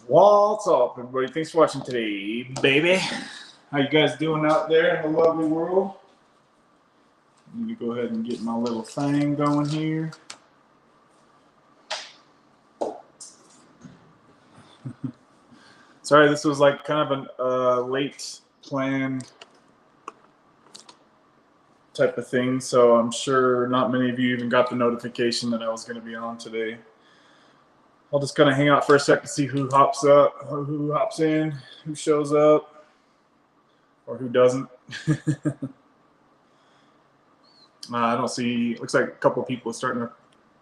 What's up, everybody? Thanks for watching today, baby. How you guys doing out there in the lovely world? Let me go ahead and get my little thing going here. Sorry, this was like kind of a late planned type of thing, so I'm sure not many of you even got the notification that I was going to be on today. I'll just kind of hang out for a sec to see who hops up, who hops in, who shows up, or who doesn't. I don't see, looks like a couple of people are starting to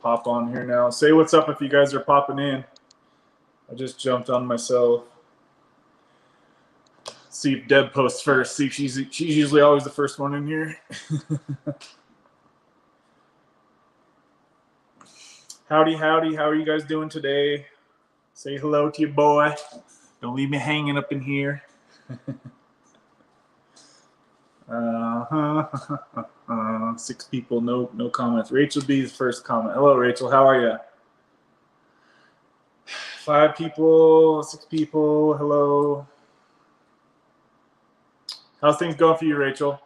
pop on here now. Say what's up if you guys are popping in. I just jumped on myself. See if Deb posts first. See if she's usually always the first one in here. Howdy, howdy. How are you guys doing today? Say hello to your boy. Don't leave me hanging up in here. 6 people, no comments. Rachel B is first comment. Hello, Rachel. How are you? 5 people, 6 people. Hello. How's things going for you, Rachel?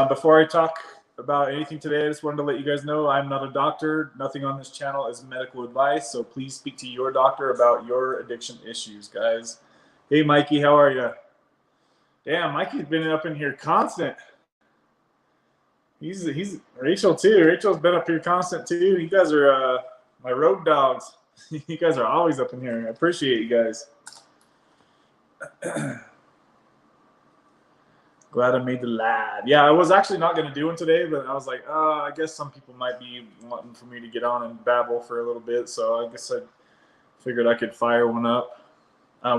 Before I talk about anything today, I just wanted to let you guys know I'm not a doctor. Nothing on this channel is medical advice, so please speak to your doctor about your addiction issues, guys. Hey, Mikey, how are you? Damn, Mikey's been up in here constant. He's Rachel too. Rachel's been up here constant too. You guys are my road dogs. You guys are always up in here. I appreciate you guys. Glad I made the live. Yeah, I was actually not going to do one today, but I was like, I guess some people might be wanting for me to get on and babble for a little bit, so I guess I figured I could fire one up.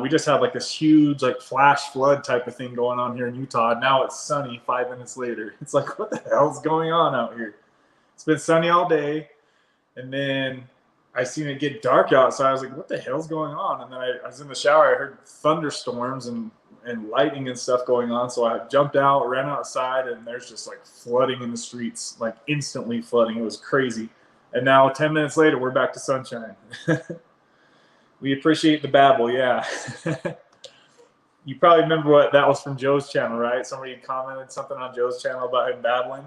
We just had like this huge like flash flood type of thing going on here in Utah. Now it's sunny 5 minutes later. It's like, what the hell's going on out here? It's been sunny all day, and then I seen it get dark out, so I was like, what the hell's going on? And then I was in the shower. I heard thunderstorms and lightning and stuff going on, so I jumped out, ran outside, and there's just like flooding in the streets, like instantly flooding. It was crazy. And now 10 minutes later, we're back to sunshine. We appreciate the babble, yeah. You probably remember what that was from Joe's channel, right? Somebody commented something on Joe's channel about him babbling.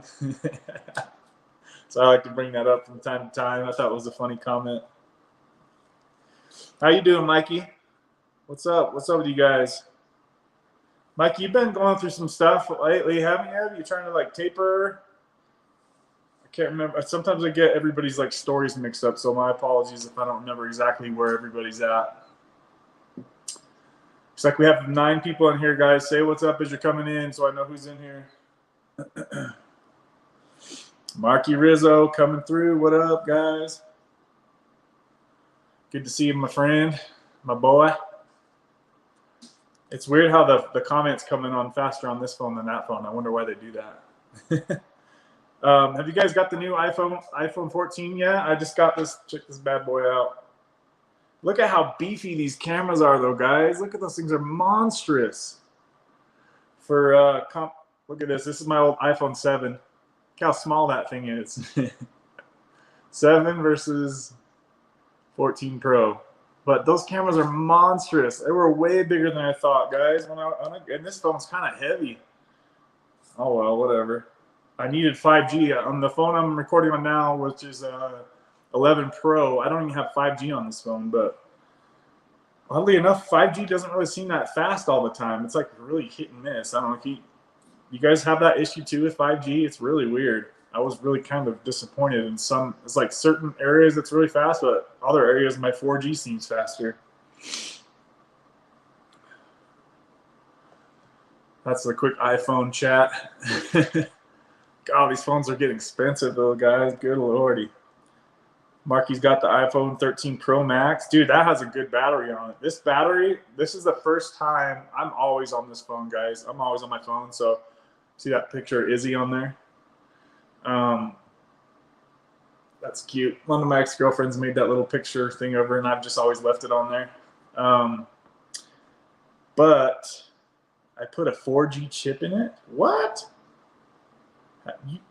So I like to bring that up from time to time. I thought it was a funny comment. How you doing, Mikey? What's up? What's up with you guys? Mikey, you've been going through some stuff lately, haven't you? Are you trying to like taper? I can't remember. Sometimes I get everybody's like stories mixed up, so my apologies if I don't remember exactly where everybody's at. Looks like we have 9 people in here, guys. Say what's up as you're coming in so I know who's in here. Marky Rizzo coming through. What up, guys? Good to see you, my friend, my boy. It's weird how the comments come in on faster on this phone than that phone. I wonder why they do that. Have you guys got the new iPhone 14 yet? I just got this. Check this bad boy out. Look at how beefy these cameras are, though, guys. Look at those things. Are monstrous. For look at this. This is my old iPhone 7. Look how small that thing is. 7 versus 14 Pro. But those cameras are monstrous. They were way bigger than I thought, guys. And this phone's kind of heavy. Oh, well, whatever. I needed 5G. On the phone I'm recording on now, which is 11 Pro, I don't even have 5G on this phone. But oddly enough, 5G doesn't really seem that fast all the time. It's like really hit and miss. I don't know if you guys have that issue too with 5G. It's really weird. I was really kind of disappointed in some. It's like certain areas it's really fast, but other areas my 4G seems faster. That's a quick iPhone chat. God, these phones are getting expensive though, guys. Good lordy. Marky's got the iPhone 13 Pro Max. Dude, that has a good battery on it. This is the first time. I'm always on this phone, guys. I'm always on my phone. So see that picture of Izzy on there? That's cute. One of my ex-girlfriends made that little picture thing over, and I've just always left it on there. But I put a 4G chip in it. What?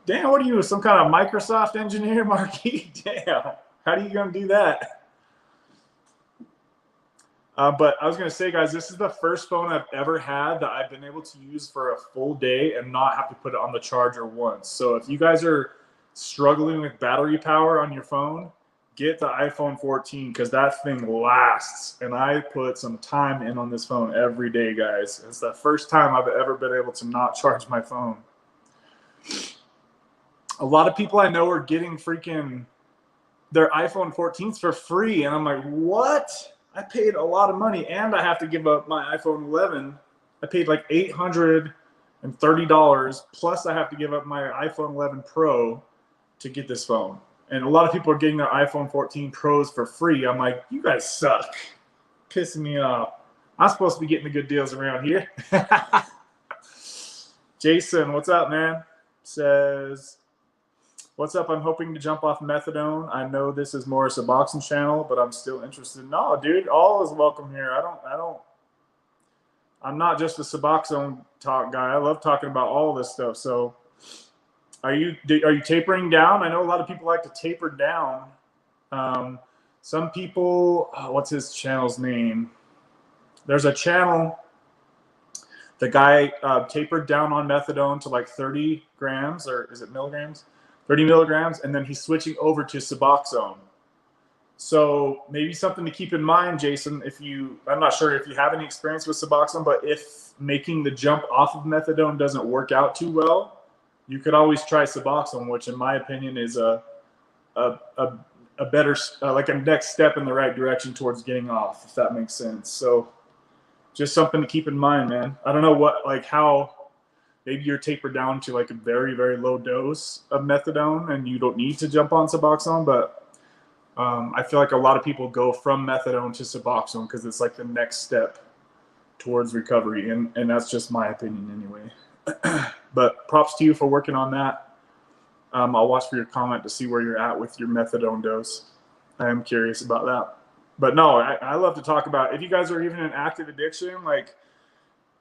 Damn, what are you, some kind of Microsoft engineer, Marky? Damn, how are you gonna do that? But I was gonna say, guys, this is the first phone I've ever had that I've been able to use for a full day and not have to put it on the charger once. So if you guys are struggling with battery power on your phone, get the iPhone 14 because that thing lasts. And I put some time in on this phone every day, guys. It's the first time I've ever been able to not charge my phone. A lot of people I know are getting freaking their iPhone 14s for free. And I'm like, what? I paid a lot of money and I have to give up my iPhone 11. I paid like $830 plus I have to give up my iPhone 11 Pro to get this phone. And a lot of people are getting their iPhone 14 Pros for free. I'm like, you guys suck. Pissing me off. I'm supposed to be getting the good deals around here. Jason, what's up, man? Says, what's up? I'm hoping to jump off methadone. I know this is more a Suboxone channel, but I'm still interested. No, dude, all is welcome here. I'm not just a Suboxone talk guy. I love talking about all this stuff. So are you tapering down? I know a lot of people like to taper down. Some people, what's his channel's name? There's a channel. The guy tapered down on methadone to like 30 grams, or is it milligrams? 30 milligrams, and then he's switching over to Suboxone. So maybe something to keep in mind, Jason, I'm not sure if you have any experience with Suboxone, but if making the jump off of methadone doesn't work out too well, you could always try Suboxone, which in my opinion is a better, like a next step in the right direction towards getting off, if that makes sense. So just something to keep in mind, man. I don't know how maybe you're tapered down to like a very, very low dose of methadone and you don't need to jump on Suboxone, but I feel like a lot of people go from methadone to Suboxone because it's like the next step towards recovery, and that's just my opinion anyway. But props to you for working on that. I'll watch for your comment to see where you're at with your methadone dose. I am curious about that. But no, I love to talk about, if you guys are even in active addiction, like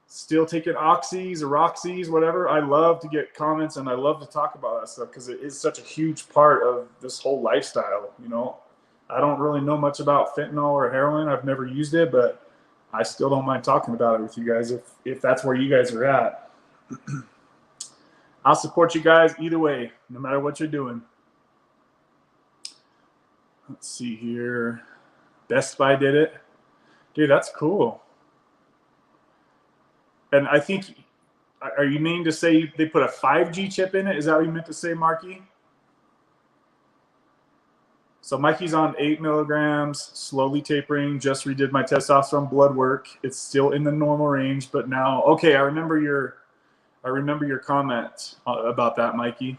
still taking oxys or roxys, whatever, I love to get comments and I love to talk about that stuff because it is such a huge part of this whole lifestyle. You know, I don't really know much about fentanyl or heroin. I've never used it, but I still don't mind talking about it with you guys if that's where you guys are at. I'll support you guys either way, no matter what you're doing. Let's see here. Best Buy did it. Dude, that's cool. And I think, are you meaning to say they put a 5G chip in it? Is that what you meant to say, Marky? So Mikey's on 8 milligrams, slowly tapering, just redid my testosterone blood work. It's still in the normal range, but now, okay, I remember your comment about that, Mikey.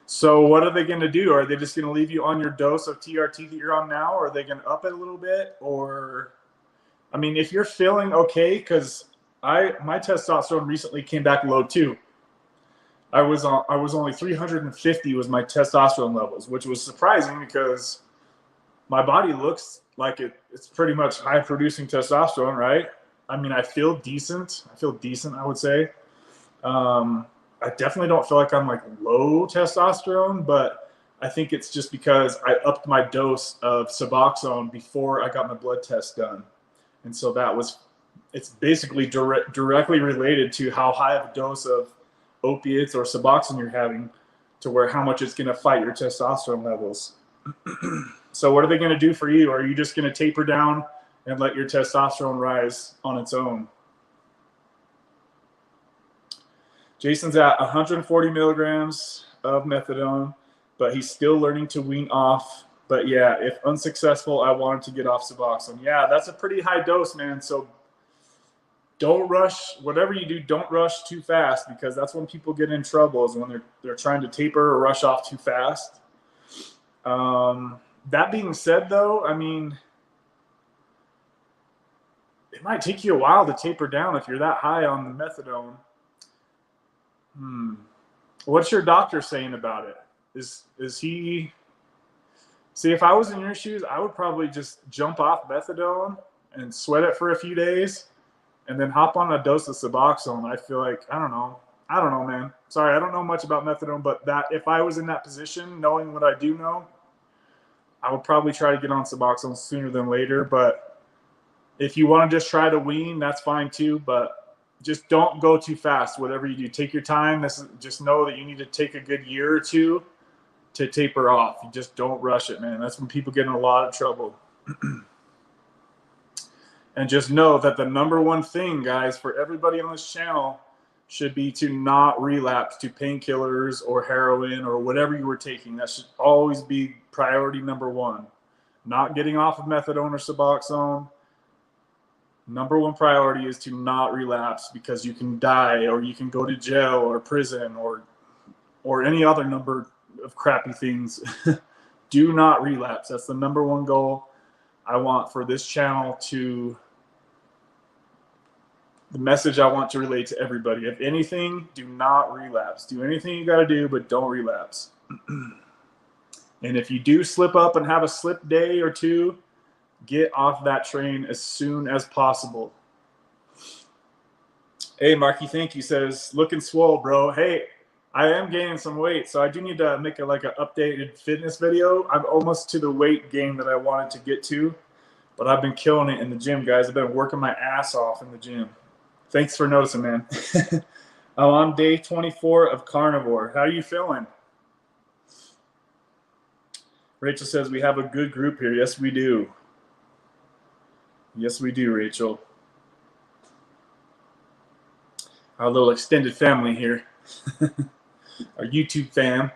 So what are they going to do? Are they just going to leave you on your dose of TRT that you're on now? Or are they going to up it a little bit? Or, I mean, if you're feeling okay, because my testosterone recently came back low too. I was only 350 was my testosterone levels, which was surprising because my body looks like it's pretty much high producing testosterone, right? I mean, I feel decent, I would say. I definitely don't feel like I'm like low testosterone, but I think it's just because I upped my dose of Suboxone before I got my blood test done. And so it's basically directly related to how high of a dose of opiates or Suboxone you're having to where how much it's going to fight your testosterone levels. So what are they going to do for you? Are you just going to taper down and let your testosterone rise on its own? Jason's at 140 milligrams of methadone, but he's still learning to wean off. But yeah, if unsuccessful, I wanted to get off Suboxone. Yeah, that's a pretty high dose, man. So don't rush. Whatever you do, don't rush too fast because that's when people get in trouble, is when they're trying to taper or rush off too fast. That being said, though, I mean, it might take you a while to taper down if you're that high on the methadone. What's your doctor saying about it? Is he... See, if I was in your shoes, I would probably just jump off methadone and sweat it for a few days and then hop on a dose of Suboxone. I feel like, I don't know, I don't know, man. Sorry, I don't know much about methadone, but that if I was in that position, knowing what I do know, I would probably try to get on Suboxone sooner than later. But if you want to just try to wean, that's fine too. But just don't go too fast. Whatever you do, take your time. Just know that you need to take a good year or two to taper off. You just don't rush it, man. That's when people get in a lot of trouble. And just know that the number one thing, guys, for everybody on this channel should be to not relapse to painkillers or heroin or whatever you were taking. That should always be priority number one. Not getting off of methadone or Suboxone. Number one priority is to not relapse, because you can die or you can go to jail or prison or any other number of crappy things. Do not relapse. That's the number one goal I want for this channel to, the message I want to relate to everybody. If anything, do not relapse. Do anything you got to do, but don't relapse. And if you do slip up and have a slip day or two, get off that train as soon as possible. Hey, Marky, thank you. Says, looking swole, bro. Hey, I am gaining some weight, so I do need to make like an updated fitness video. I'm almost to the weight gain that I wanted to get to, but I've been killing it in the gym, guys. I've been working my ass off in the gym. Thanks for noticing, man. I'm on day 24 of carnivore. How are you feeling? Rachel says, we have a good group here. Yes, we do. Yes, we do, Rachel. Our little extended family here. Our YouTube fam.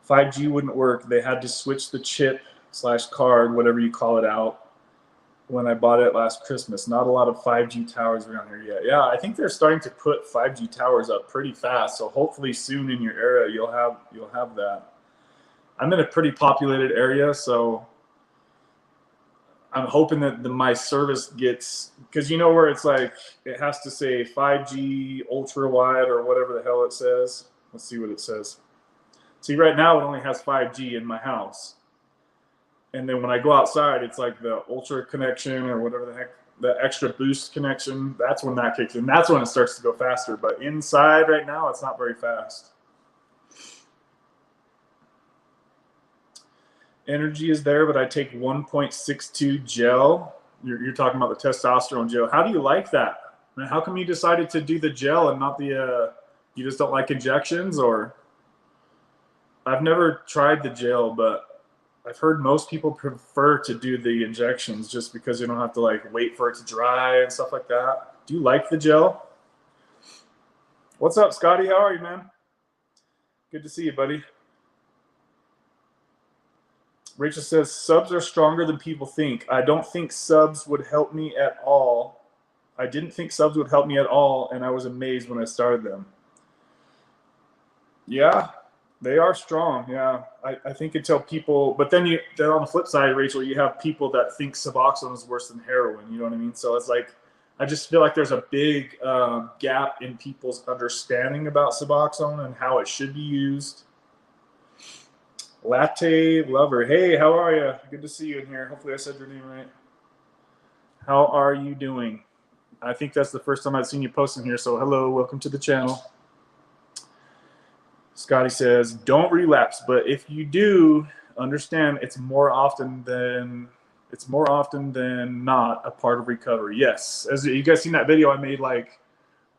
5G wouldn't work. They had to switch the chip/card, whatever you call it, out when I bought it last Christmas. Not a lot of 5G towers around here yet. Yeah, I think they're starting to put 5G towers up pretty fast. So hopefully soon in your area you'll have that. I'm in a pretty populated area, so I'm hoping that my service gets, because you know where it's like it has to say 5G ultra wide or whatever the hell it says. Let's see what it says. See, right now it only has 5G in my house. And then when I go outside, it's like the ultra connection or whatever the heck, the extra boost connection. That's when that kicks in. That's when it starts to go faster. But inside right now, it's not very fast. Energy is there, but I take 1.62 gel. You're talking about the testosterone gel. How do you like that? I mean, how come you decided to do the gel and not the, you just don't like injections? Or I've never tried the gel, but I've heard most people prefer to do the injections just because you don't have to like wait for it to dry and stuff like that. Do you like the gel? What's up, Scotty? How are you, man? Good to see you, buddy. Rachel says, subs are stronger than people think. I don't think subs would help me at all. I didn't think subs would help me at all, and I was amazed when I started them. Yeah, they are strong. Yeah, I think until people, but then on the flip side, Rachel, you have people that think Suboxone is worse than heroin. You know what I mean? So it's like, I just feel like there's a big gap in people's understanding about Suboxone and how it should be used. Latte Lover. Hey, how are you? Good to see you in here. Hopefully I said your name right. How are you doing? I think that's the first time I've seen you post in here, so hello, welcome to the channel. Scotty says, don't relapse, but if you do, understand it's more often than not a part of recovery. Yes, as you guys seen that video I made like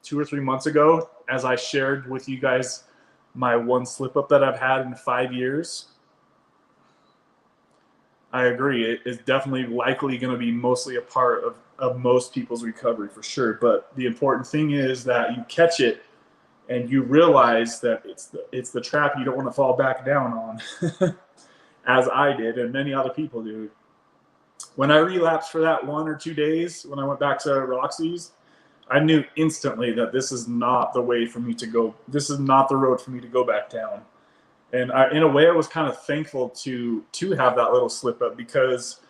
2 or 3 months ago, as I shared with you guys my one slip up that I've had in 5 years. I agree. It is definitely likely going to be mostly a part of most people's recovery for sure. But the important thing is that you catch it and you realize that it's the trap you don't want to fall back down on, as I did and many other people do. When I relapsed for that 1 or 2 days, when I went back to Roxy's, I knew instantly that this is not the way for me to go. This is not the road for me to go back down. And in a way, I was kind of thankful to have that little slip up, because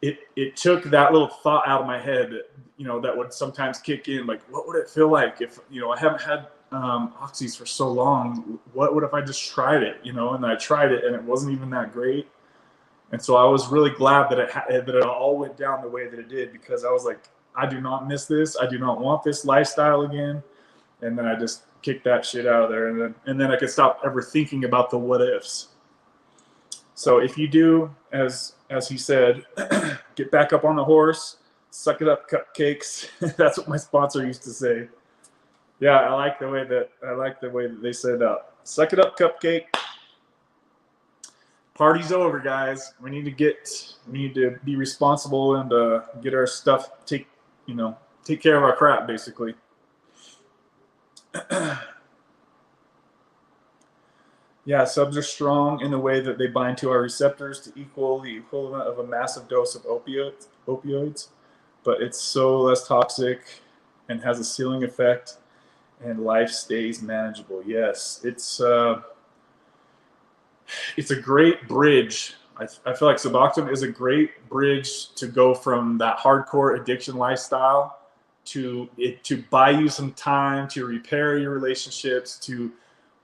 it took that little thought out of my head, that would sometimes kick in. Like, what would it feel like if, I haven't had oxys for so long? What would if I just tried it, And I tried it and it wasn't even that great. And so I was really glad that it all went down the way that it did, because I was like, I do not miss this. I do not want this lifestyle again. And then I just kick that shit out of there. And then I could stop ever thinking about the what ifs. So if you do, as he said, get back up on the horse, suck it up, cupcakes. That's what my sponsor used to say. Yeah, I like the way that they said, suck it up, cupcake. Party's over, guys. We need to be responsible and get our stuff, take care of our crap, basically. Yeah, subs are strong in the way that they bind to our receptors to equal the equivalent of a massive dose of opioids, but it's so less toxic and has a ceiling effect, and life stays manageable. Yes, it's a great bridge. I feel like Suboxone is a great bridge to go from that hardcore addiction lifestyle to buy you some time to repair your relationships, to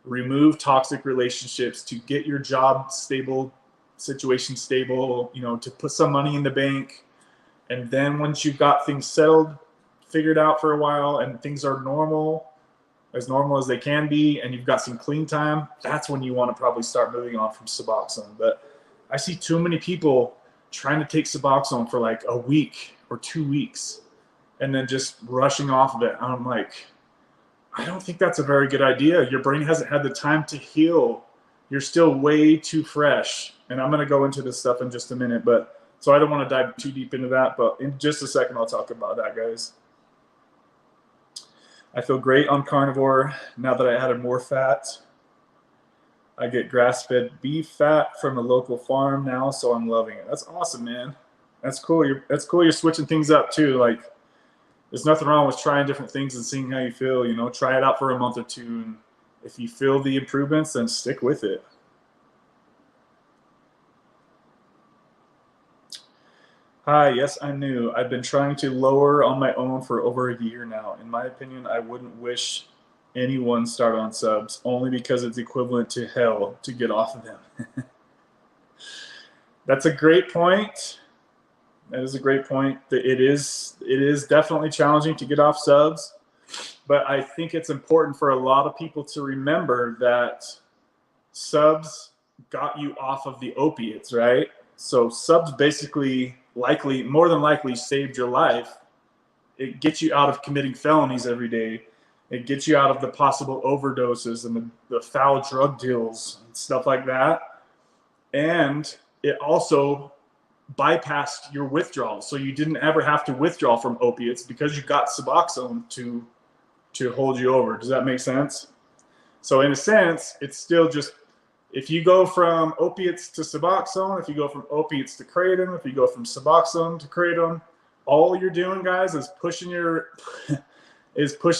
remove toxic relationships, to get your job situation stable, to put some money in the bank. And then once you've got things settled, figured out for a while, and things are normal as they can be, and you've got some clean time, that's when you want to probably start moving on from Suboxone. But I see too many people trying to take Suboxone for like a week or 2 weeks and then just rushing off of it. I'm like, I don't think that's a very good idea. Your brain hasn't had the time to heal. You're still way too fresh. And I'm going to go into this stuff in just a minute, so I don't want to dive too deep into that, but in just a second, I'll talk about that, guys. I feel great on carnivore now that I added more fat. I get grass-fed beef fat from a local farm now, so I'm loving it. That's awesome, man. That's cool. You're switching things up too. Like, there's nothing wrong with trying different things and seeing how you feel. Try it out for a month or two, and if you feel the improvements, then stick with it. Hi, yes, I knew. I've been trying to lower on my own for over a year now. In my opinion, I wouldn't wish anyone start on subs, only because it's equivalent to hell to get off of them. That's a great point. That is a great point. It is definitely challenging to get off subs, but I think it's important for a lot of people to remember that subs got you off of the opiates, right? So subs basically more than likely saved your life. It gets you out of committing felonies every day. It gets you out of the possible overdoses and the foul drug deals and stuff like that. And it also bypassed your withdrawal. So you didn't ever have to withdraw from opiates because you got Suboxone to hold you over. Does that make sense? So in a sense, it's still just, if you go from opiates to Suboxone, if you go from opiates to kratom, if you go from Suboxone to kratom, all you're doing, guys, is pushing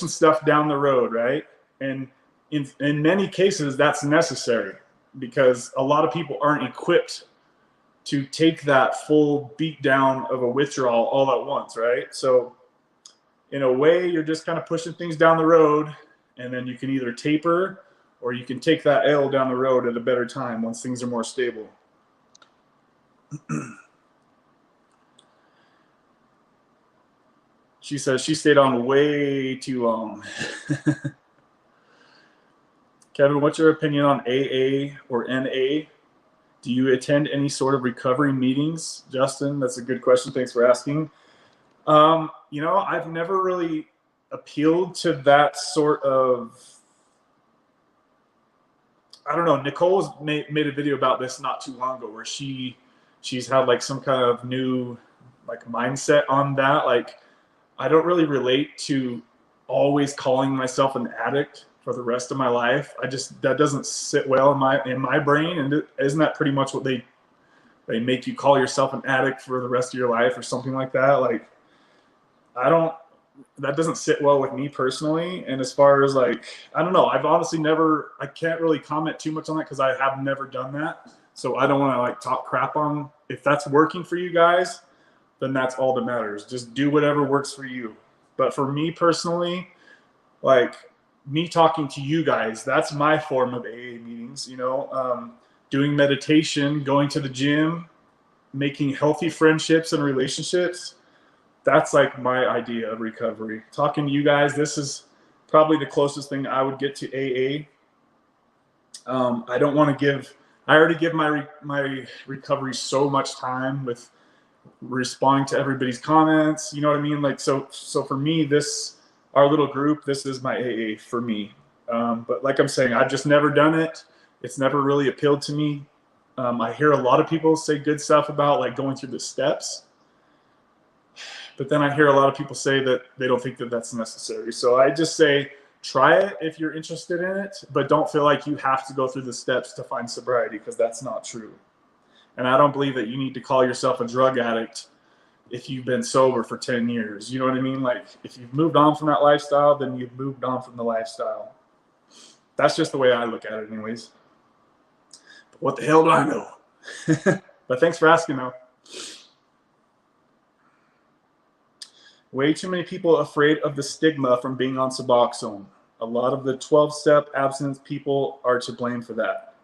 stuff down the road, right? And in many cases, that's necessary because a lot of people aren't equipped to take that full beat down of a withdrawal all at once, right? So in a way, you're just kind of pushing things down the road, and then you can either taper or you can take that L down the road at a better time once things are more stable. She says she stayed on way too long. Kevin, what's your opinion on AA or NA? Do you attend any sort of recovery meetings? Justin, that's a good question. Thanks for asking. I've never really appealed to that sort of, I don't know. Nicole's made a video about this not too long ago where she's had like some kind of new like mindset on that. Like, I don't really relate to always calling myself an addict for the rest of my life. That doesn't sit well in my brain. And isn't that pretty much what they make you call yourself an addict for the rest of your life or something like that? Like, that doesn't sit well with me personally. And as far as like, I don't know, I've honestly I can't really comment too much on that because I have never done that. So I don't want to like talk crap on, if that's working for you guys, then that's all that matters. Just do whatever works for you. But for me personally, like me talking to you guys, that's my form of AA meetings, doing meditation, going to the gym, making healthy friendships and relationships. That's like my idea of recovery. Talking to you guys, this is probably the closest thing I would get to AA. I don't want to give, I already give my recovery so much time with responding to everybody's comments. You know what I mean? Like, so for me, our little group, this is my AA for me. But like I'm saying, I've just never done it. It's never really appealed to me. I hear a lot of people say good stuff about like going through the steps, but then I hear a lot of people say that they don't think that that's necessary. So I just say, try it if you're interested in it, but don't feel like you have to go through the steps to find sobriety, because that's not true. And I don't believe that you need to call yourself a drug addict if you've been sober for 10 years. You know what I mean? Like, if you've moved on from that lifestyle, then you've moved on from the lifestyle. That's just the way I look at it anyways. But what the hell do I know? But thanks for asking, though. Way too many people afraid of the stigma from being on Suboxone. A lot of the 12-step abstinence people are to blame for that.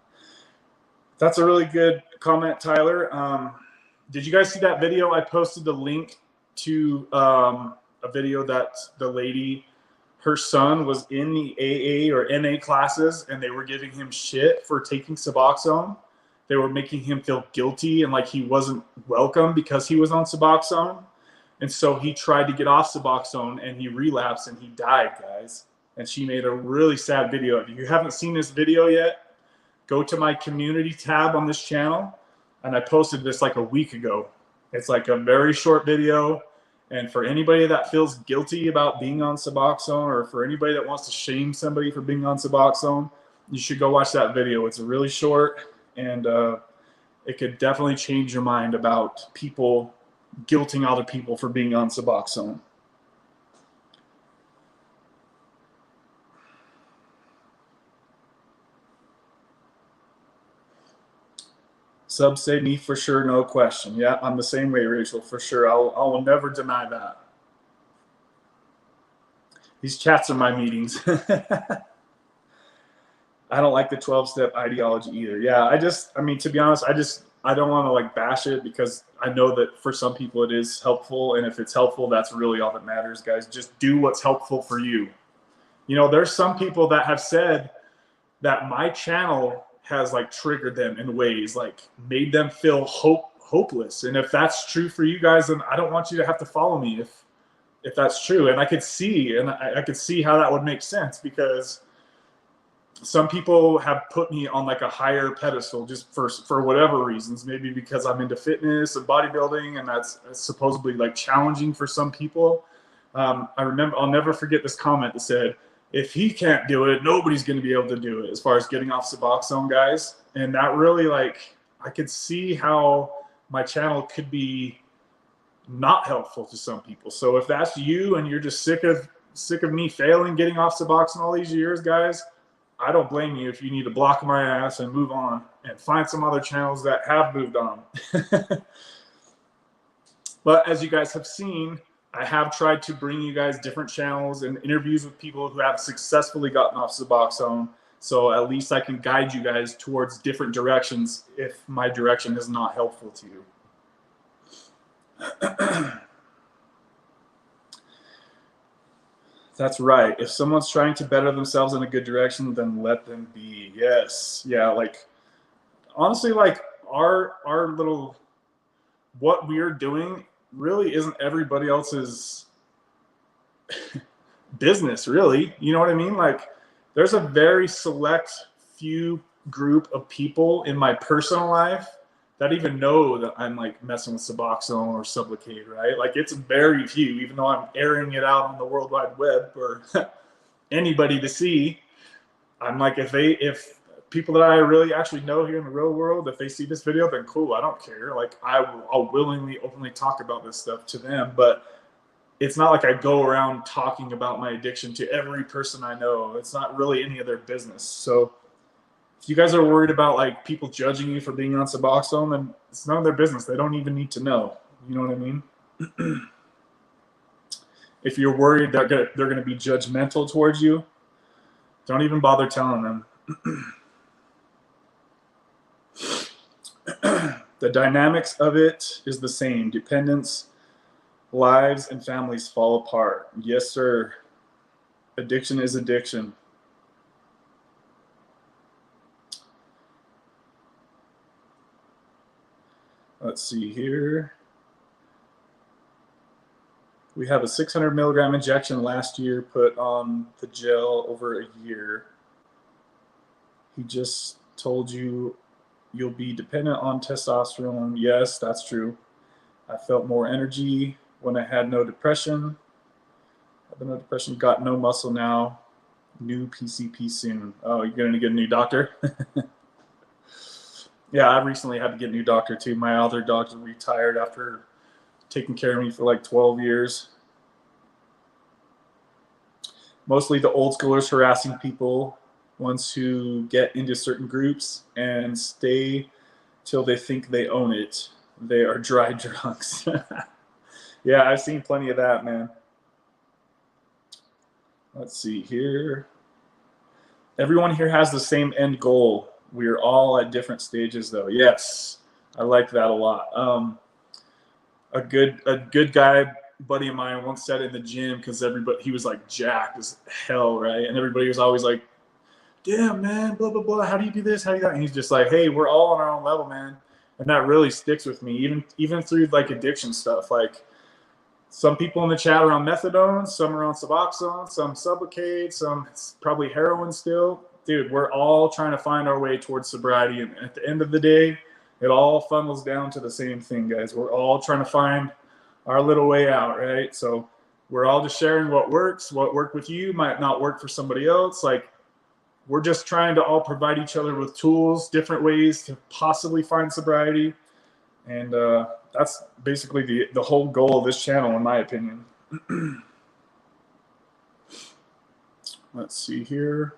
That's a really good comment, Tyler. Did you guys see that video? I posted the link to a video that the lady, her son was in the AA or NA classes, and they were giving him shit for taking Suboxone. They were making him feel guilty and like he wasn't welcome because he was on Suboxone. And so he tried to get off Suboxone and he relapsed and he died, guys. And she made a really sad video. If you haven't seen this video yet, go to my community tab on this channel. And I posted this like a week ago. It's like a very short video. And for anybody that feels guilty about being on Suboxone, or for anybody that wants to shame somebody for being on Suboxone, you should go watch that video. It's really short, and it could definitely change your mind about people guilting other people for being on Suboxone. Sub say me for sure, no question. Yeah, I'm the same way, Rachel, for sure. I will never deny that. These chats are my meetings. I don't like the 12-step ideology either. Yeah, I mean, to be honest, I don't want to like bash it, because I know that for some people it is helpful. And if it's helpful, that's really all that matters, guys. Just do what's helpful for you. You know, there's some people that have said that my channel has like triggered them in ways, like made them feel hopeless. And if that's true for you guys, then I don't want you to have to follow me if that's true. And I could see, I could see how that would make sense, because some people have put me on like a higher pedestal just for whatever reasons, maybe because I'm into fitness and bodybuilding, and that's supposedly like challenging for some people. I remember, I'll never forget this comment that said, if he can't do it, nobody's going to be able to do it, as far as getting off Suboxone, guys. And that really, like, I could see how my channel could be not helpful to some people. So if that's you and you're just sick of me failing getting off Suboxone all these years, guys, I don't blame you if you need to block my ass and move on and find some other channels that have moved on. But as you guys have seen, I have tried to bring you guys different channels and interviews with people who have successfully gotten off Suboxone. So at least I can guide you guys towards different directions if my direction is not helpful to you. That's right. If someone's trying to better themselves in a good direction, then let them be. Yes. Yeah. Like, honestly, like our little, what we're doing really isn't everybody else's business, really. You know what I mean? Like, there's a very select few group of people in my personal life that even know that I'm like messing with Suboxone or Sublocade, right? Like, it's very few, even though I'm airing it out on the World Wide Web for anybody to see. I'm like, if people that I really actually know here in the real world, if they see this video, then cool, I don't care. Like, I'll willingly, openly talk about this stuff to them, but it's not like I go around talking about my addiction to every person I know. It's not really any of their business. So if you guys are worried about like people judging you for being on Suboxone, then it's none of their business. They don't even need to know. You know what I mean? If you're worried they're gonna be judgmental towards you, don't even bother telling them. The dynamics of it is the same. Dependence lives and families fall apart. Yes, sir. Addiction is addiction. Let's see here. We have a 600 milligram injection last year put on the gel over a year. He just told you you'll be dependent on testosterone. Yes, that's true. I felt more energy when I had no depression. No depression, got no muscle now. New PCP soon. Oh, you're going to get a new doctor? Yeah, I recently had to get a new doctor too. My other doctor retired after taking care of me for like 12 years. Mostly the old schoolers harassing people, ones who get into certain groups and stay till they think they own it. They are dry drunks. Yeah, I've seen plenty of that, man. Let's see here. Everyone here has the same end goal. We're all at different stages, though. Yes, I like that a lot. A good guy buddy of mine once said in the gym, because he was like jacked as hell, right? And everybody was always like, "Damn, man, blah blah blah. How do you do this? How do you do that?" And he's just like, "Hey, we're all on our own level, man." And that really sticks with me, even through like addiction stuff. Like, some people in the chat are on methadone, some are on Suboxone, some Sublocade, some probably heroin still. Dude, we're all trying to find our way towards sobriety. And at the end of the day, it all funnels down to the same thing, guys. We're all trying to find our little way out, right? So we're all just sharing what works. What worked with you might not work for somebody else. Like, we're just trying to all provide each other with tools, different ways to possibly find sobriety. And that's basically the whole goal of this channel, in my opinion. Let's see here.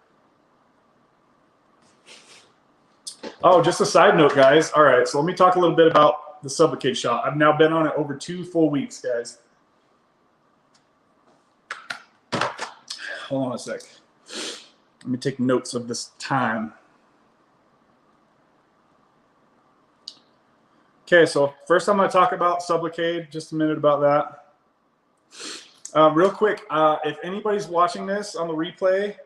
Oh, just a side note, guys. All right, so let me talk a little bit about the Sublocade shot. I've now been on it over 2 full weeks, guys. Hold on a sec. Let me take notes of this time. Okay, so first I'm going to talk about Sublocade, just a minute about that. Real quick, if anybody's watching this on the replay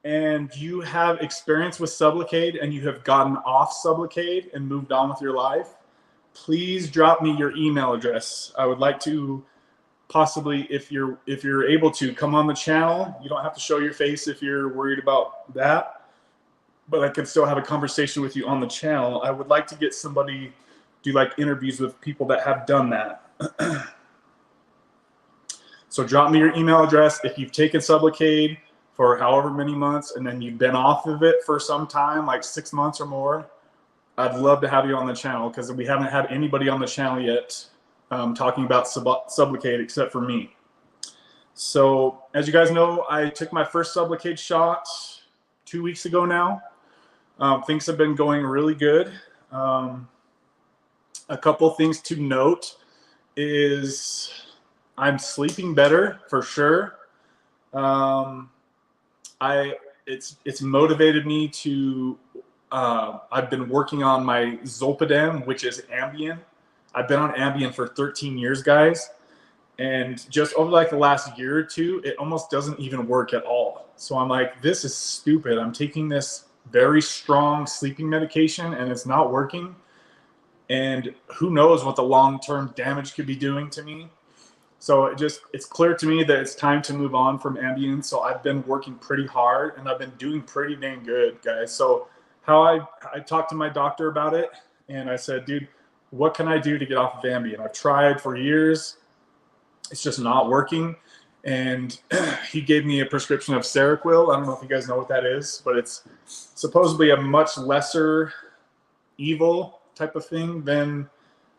and you have experience with Sublocade and you have gotten off Sublocade and moved on with your life, please drop me your email address. I would like to possibly, if you're able to, come on the channel. You don't have to show your face if you're worried about that, but I can still have a conversation with you on the channel. I would like to get somebody, do like interviews with people that have done that. So drop me your email address if you've taken Sublocade for however many months and then you've been off of it for some time, like 6 months or more. I'd love to have you on the channel, because we haven't had anybody on the channel yet talking about Sublocade except for me. So as you guys know, I took my first Sublocade shot 2 weeks ago now. Things have been going really good. A couple things to note is I'm sleeping better for sure. It's motivated me to. I've been working on my Zolpidem, which is Ambien. I've been on Ambien for 13 years, guys, and just over like the last year or two, it almost doesn't even work at all. So I'm like, this is stupid. I'm taking this very strong sleeping medication and it's not working. And who knows what the long-term damage could be doing to me. So it's clear to me that it's time to move on from Ambien. So I've been working pretty hard and I've been doing pretty dang good, guys. So how I talked to my doctor about it, and I said, dude, what can I do to get off of Ambien? I've tried for years. It's just not working. And he gave me a prescription of Seroquel. I don't know if you guys know what that is, but it's supposedly a much lesser evil type of thing than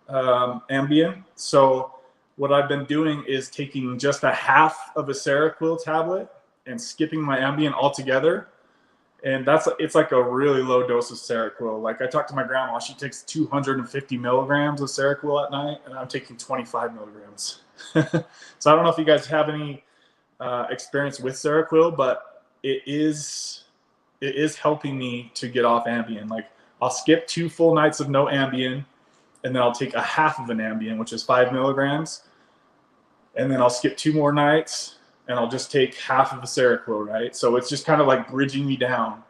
Ambien. So what I've been doing is taking just a half of a Seroquel tablet and skipping my Ambien altogether. And it's like a really low dose of Seroquel. Like, I talked to my grandma, she takes 250 milligrams of Seroquel at night, and I'm taking 25 milligrams. So I don't know if you guys have any experience with Seroquel, but it is helping me to get off Ambien. Like, I'll skip 2 full nights of no Ambien, and then I'll take a half of an Ambien, which is 5 milligrams. and then I'll skip 2 more nights, and I'll just take half of the Seroquel, right? So it's just kind of like bridging me down.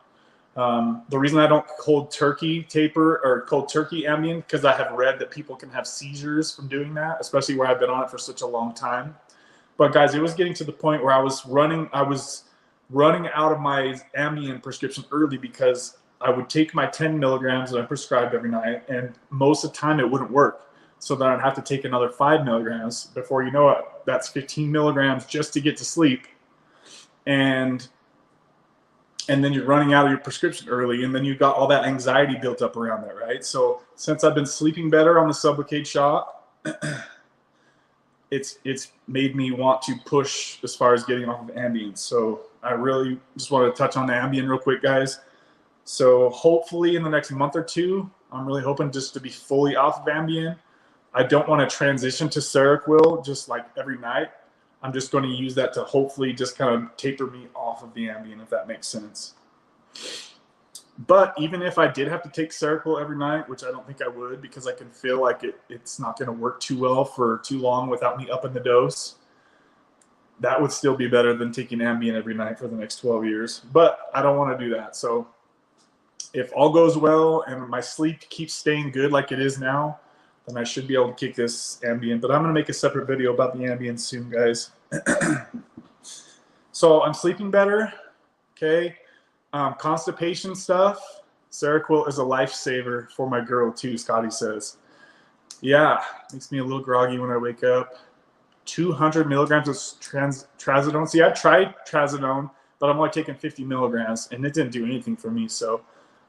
The reason I don't cold turkey taper or cold turkey Ambien, because I have read that people can have seizures from doing that, especially where I've been on it for such a long time. But guys, it was getting to the point where I was running out of my Ambien prescription early, because I would take my 10 milligrams that I prescribed every night, and most of the time it wouldn't work. So then I'd have to take another 5 milligrams. Before you know it, that's 15 milligrams just to get to sleep. And then you're running out of your prescription early, and then you've got all that anxiety built up around that, right? So since I've been sleeping better on the Sublocade shot, it's made me want to push as far as getting off of Ambien. So I really just wanted to touch on the Ambien real quick, guys. So hopefully in the next month or two, I'm really hoping just to be fully off of Ambien. I don't want to transition to Seroquel just like every night. I'm just going to use that to hopefully just kind of taper me off of the Ambien, if that makes sense. But even if I did have to take Seroquel every night, which I don't think I would, because I can feel like it's not going to work too well for too long without me upping the dose, that would still be better than taking Ambien every night for the next 12 years. But I don't want to do that. So if all goes well and my sleep keeps staying good like it is now, then I should be able to kick this Ambien. But I'm going to make a separate video about the Ambien soon, guys. So I'm sleeping better, okay? Constipation stuff, Seroquel is a lifesaver for my girl too, Scotty says. Yeah, makes me a little groggy when I wake up. 200 milligrams of trazodone. See, I've tried trazodone, but I'm only taking 50 milligrams, and it didn't do anything for me. So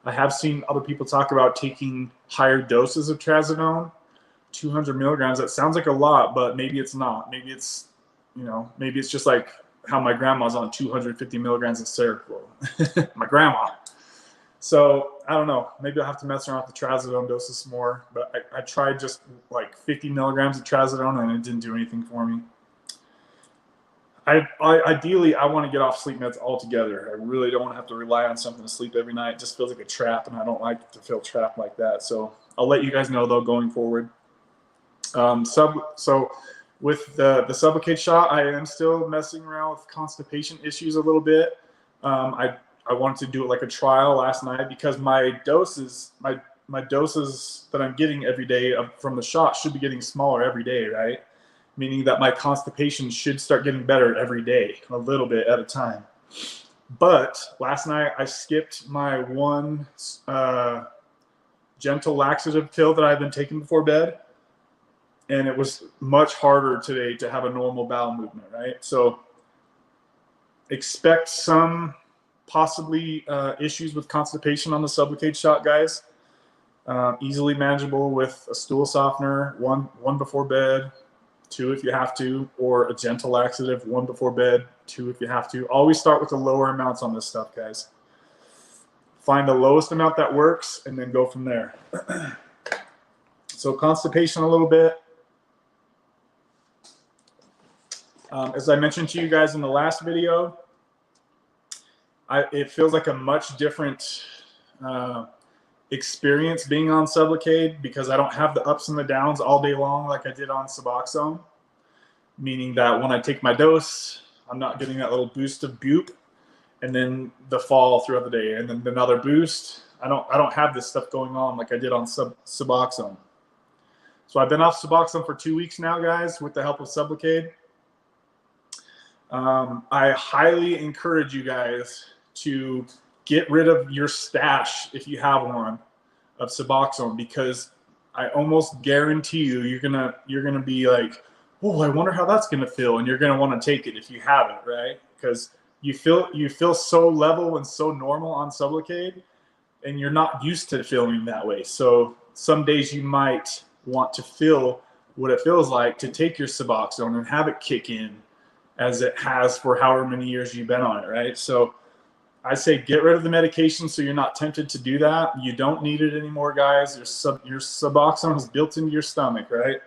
I have seen other people talk about taking higher doses of trazodone. 200 milligrams, that sounds like a lot, but maybe it's not. Maybe it's, maybe it's just like how my grandma's on 250 milligrams of Seroquel. My grandma. So I don't know. Maybe I'll have to mess around with the trazodone doses some more. But I tried just like 50 milligrams of trazodone, and it didn't do anything for me. Ideally, I want to get off sleep meds altogether. I really don't want to have to rely on something to sleep every night. It just feels like a trap, and I don't like to feel trapped like that. So I'll let you guys know, though, going forward. So with the Sublocade shot, I am still messing around with constipation issues a little bit. I wanted to do it like a trial last night, because my doses that I'm getting every day from the shot should be getting smaller every day, right? Meaning that my constipation should start getting better every day, a little bit at a time. But last night I skipped my one gentle laxative pill that I've been taking before bed. And it was much harder today to have a normal bowel movement, right? So expect some possibly issues with constipation on the Sublocade shot, guys. Easily manageable with a stool softener, one before bed, 2 if you have to, or a gentle laxative, 1 before bed, 2 if you have to. Always start with the lower amounts on this stuff, guys. Find the lowest amount that works and then go from there. So constipation a little bit. As I mentioned to you guys in the last video, it feels like a much different experience being on Sublocade, because I don't have the ups and the downs all day long like I did on Suboxone. Meaning that when I take my dose, I'm not getting that little boost of Bup, and then the fall throughout the day, and then another boost. I don't have this stuff going on like I did on Suboxone. So I've been off Suboxone for 2 weeks now, guys, with the help of Sublocade. I highly encourage you guys to get rid of your stash, if you have one, of Suboxone, because I almost guarantee you you're gonna be like, oh, I wonder how that's gonna feel, and you're gonna want to take it if you have it, right? Because you feel so level and so normal on Sublocade, and you're not used to feeling that way. So some days you might want to feel what it feels like to take your Suboxone and have it kick in, as it has for however many years you've been on it, right? So I say get rid of the medication so you're not tempted to do that. You don't need it anymore, guys. Your Suboxone is built into your stomach, right?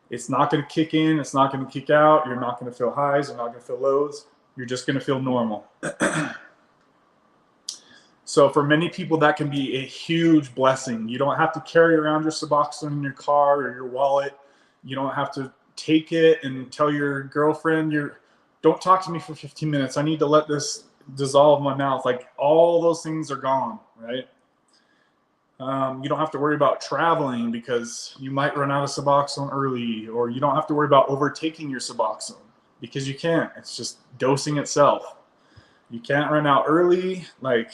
It's not going to kick in. It's not going to kick out. You're not going to feel highs. You're not going to feel lows. You're just going to feel normal. So for many people, that can be a huge blessing. You don't have to carry around your Suboxone in your car or your wallet. You don't have to take it and tell your girlfriend, don't talk to me for 15 minutes. I need to let this dissolve in my mouth. Like, all those things are gone, right? You don't have to worry about traveling because you might run out of Suboxone early, or you don't have to worry about overtaking your Suboxone because you can't. It's just dosing itself. You can't run out early. Like,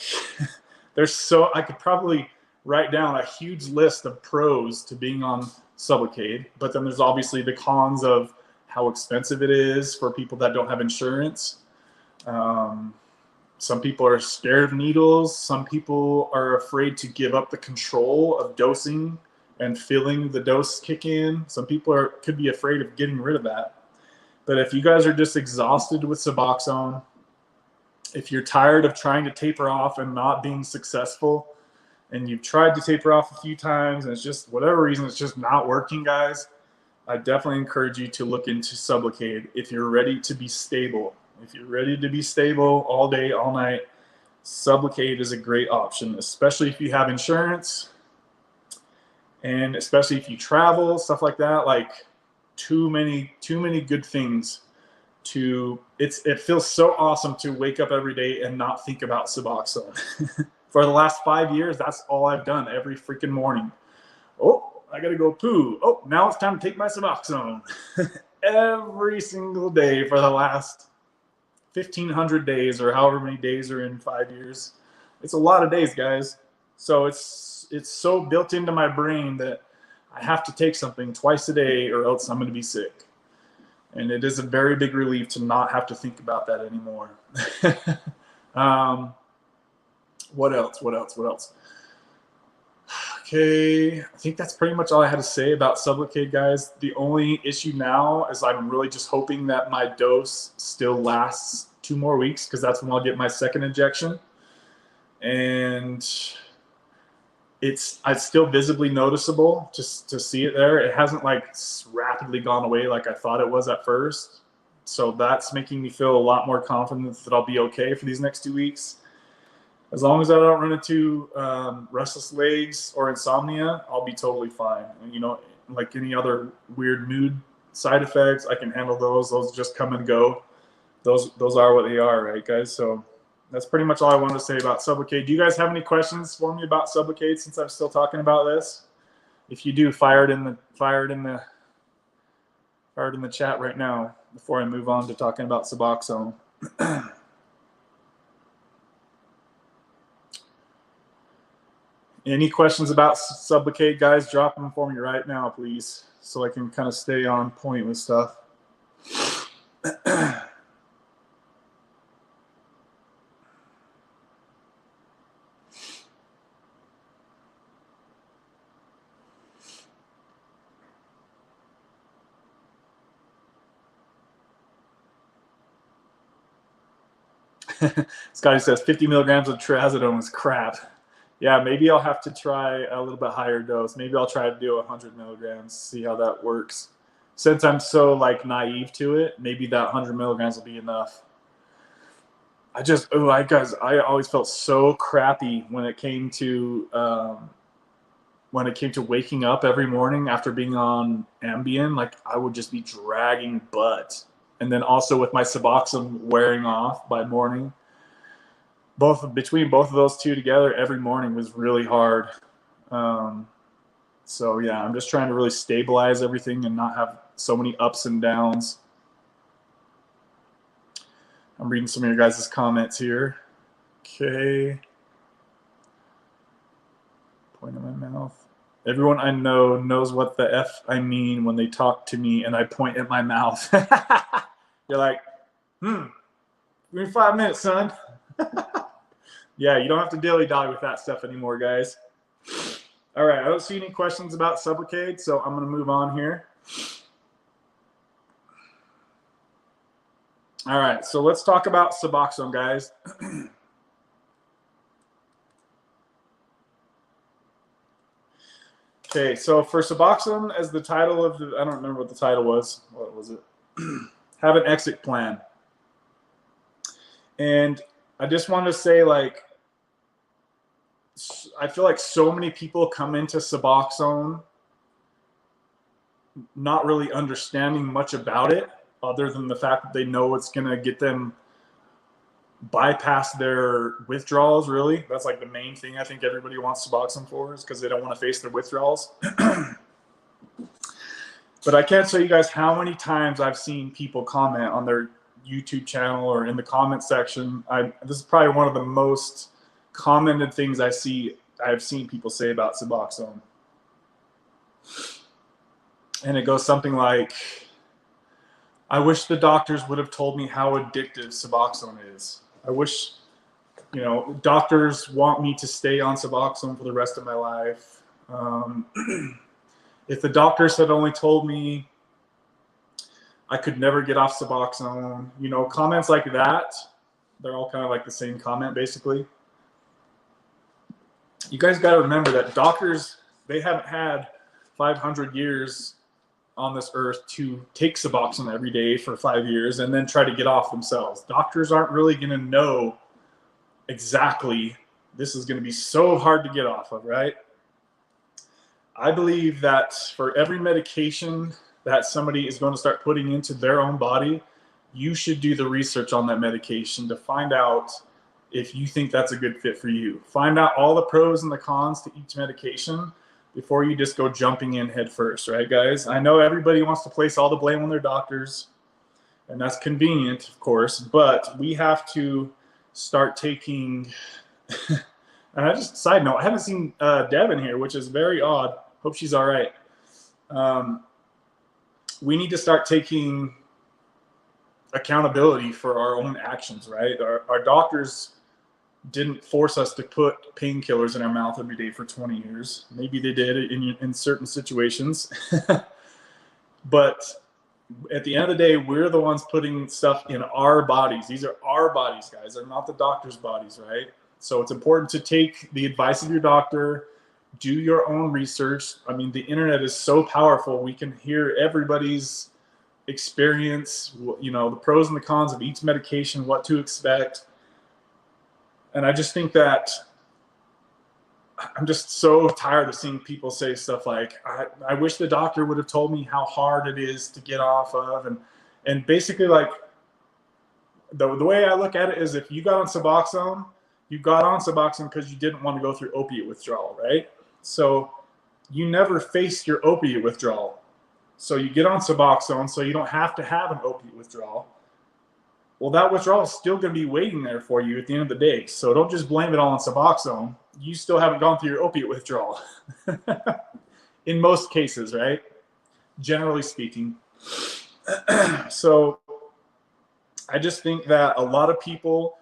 I could probably write down a huge list of pros to being on Sublocade, but then there's obviously the cons of how expensive it is for people that don't have insurance. Some people are scared of needles. Some people are afraid to give up the control of dosing and feeling the dose kick in. Some people could be afraid of getting rid of that. But if you guys are just exhausted with Suboxone, if you're tired of trying to taper off and not being successful, and you've tried to taper off a few times and it's just, whatever reason, it's just not working, guys, I definitely encourage you to look into Sublocade if you're ready to be stable. If you're ready to be stable all day, all night, Sublocade is a great option, especially if you have insurance and especially if you travel, stuff like that. Like, too many good things it feels so awesome to wake up every day and not think about Suboxone. For the last 5 years, that's all I've done every freaking morning. Oh, I gotta go poo. Oh, now it's time to take my Suboxone. Every single day for the last 1,500 days, or however many days are in 5 years. It's a lot of days, guys. So it's so built into my brain that I have to take something twice a day or else I'm going to be sick. And it is a very big relief to not have to think about that anymore. What else? Okay, I think that's pretty much all I had to say about Sublocade, guys. The only issue now is I'm really just hoping that my dose still lasts 2 more weeks, because that's when I'll get my second injection. And it's still visibly noticeable just to see it there. It hasn't like rapidly gone away like I thought it was at first. So that's making me feel a lot more confident that I'll be okay for these next 2 weeks. As long as I don't run into restless legs or insomnia, I'll be totally fine. And, you know, like any other weird mood side effects, I can handle those. Those just come and go. Those are what they are, right, guys? So that's pretty much all I wanted to say about Sublocade. Do you guys have any questions for me about Sublocade since I'm still talking about this? If you do, fire it in the chat right now before I move on to talking about Suboxone. Any questions about Sublocade, guys? Drop them for me right now, please, so I can kind of stay on point with stuff. Scotty says 50 milligrams of trazodone is crap. Yeah, maybe I'll have to try a little bit higher dose. Maybe I'll try to do 100 milligrams, see how that works. Since I'm so like naive to it, maybe that 100 milligrams will be enough. I always felt so crappy when it came to waking up every morning after being on Ambien. Like, I would just be dragging butt. And then also with my Suboxone wearing off by morning, between both of those two together, every morning was really hard. So yeah, I'm just trying to really stabilize everything and not have so many ups and downs. I'm reading some of your guys' comments here. Okay. Point in my mouth. Everyone I know knows what the F I mean when they talk to me and I point at my mouth. You're like, give me 5 minutes, son. Yeah, you don't have to dilly-dally with that stuff anymore, guys. All right, I don't see any questions about Sublocade, so I'm going to move on here. All right, so let's talk about Suboxone, guys. Okay, so for Suboxone, as the title of I don't remember what the title was. What was it? Have an exit plan. And I just want to say, like, I feel like so many people come into Suboxone not really understanding much about it other than the fact that they know it's going to get them bypass their withdrawals. Really, that's like the main thing I think everybody wants Suboxone for, is because they don't want to face their withdrawals. But I can't tell you guys how many times I've seen people comment on their YouTube channel or in the comment section. This is probably one of the most commented things I've seen people say about Suboxone. And it goes something like, I wish the doctors would have told me how addictive Suboxone is. I wish, doctors want me to stay on Suboxone for the rest of my life. If the doctors had only told me I could never get off Suboxone, comments like that, they're all kind of like the same comment, basically. You guys got to remember that doctors, they haven't had 500 years on this earth to take Suboxone every day for 5 years and then try to get off themselves. Doctors aren't really going to know exactly this is going to be so hard to get off of, right? I believe that for every medication that somebody is going to start putting into their own body, you should do the research on that medication to find out if you think that's a good fit for you. Find out all the pros and the cons to each medication before you just go jumping in head first, right, guys? I know everybody wants to place all the blame on their doctors, and that's convenient, of course, but we have to start taking and side note, I haven't seen Deb in here, which is very odd. Hope she's all right. We need to start taking accountability for our own actions, right? Our doctors didn't force us to put painkillers in our mouth every day for 20 years. Maybe they did in certain situations. But at the end of the day, we're the ones putting stuff in our bodies. These are our bodies, guys. They're not the doctor's bodies, right? So it's important to take the advice of your doctor, do your own research. I mean, the internet is so powerful. We can hear everybody's experience, the pros and the cons of each medication, what to expect. And I just think that I'm just so tired of seeing people say stuff like, I wish the doctor would have told me how hard it is to get off of. And basically, like, the way I look at it is, if you got on Suboxone, you got on Suboxone because you didn't want to go through opiate withdrawal, right? So you never faced your opiate withdrawal. So you get on Suboxone so you don't have to have an opiate withdrawal. Well, that withdrawal is still going to be waiting there for you at the end of the day. So don't just blame it all on Suboxone. You still haven't gone through your opiate withdrawal. In most cases, right? Generally speaking. So I just think that a lot of people,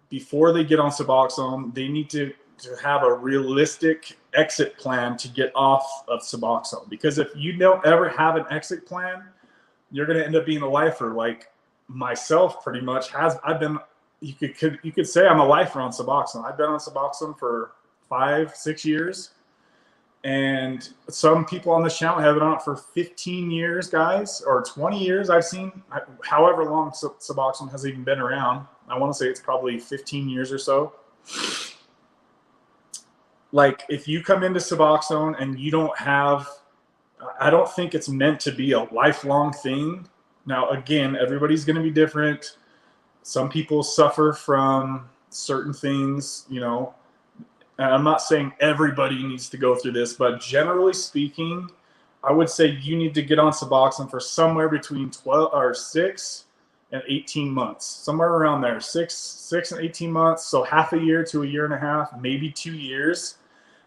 before they get on Suboxone, they need to have a realistic exit plan to get off of Suboxone. Because if you don't ever have an exit plan, you're going to end up being a lifer, like myself pretty much has. You could say I'm a lifer on Suboxone. I've been on Suboxone for 5-6 years. And some people on this channel have been on it for 15 years, guys, or 20 years. I've seen, however long Suboxone has even been around. I want to say it's probably 15 years or so. Like, if you come into Suboxone and you don't have, I don't think it's meant to be a lifelong thing. Now, again, everybody's going to be different. Some people suffer from certain things, and I'm not saying everybody needs to go through this, but generally speaking, I would say you need to get on Suboxone for somewhere between 6 and 18 months, somewhere around there, 6 and 18 months. So half a year to a year and a half, maybe 2 years.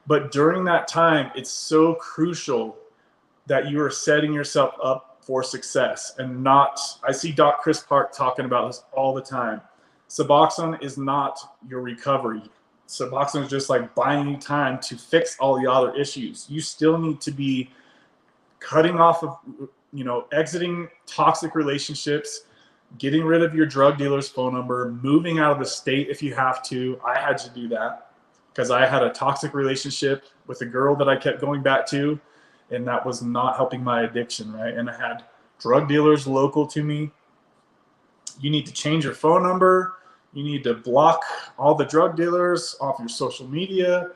But during that time, it's so crucial that you are setting yourself up for success and not, I see Doc Chris Park talking about this all the time. Suboxone is not your recovery. Suboxone is just like buying you time to fix all the other issues. You still need to be cutting off of, exiting toxic relationships, getting rid of your drug dealer's phone number, moving out of the state if you have to. I had to do that because I had a toxic relationship with a girl that I kept going back to, and that was not helping my addiction, right? And I had drug dealers local to me. You need to change your phone number. You need to block all the drug dealers off your social media.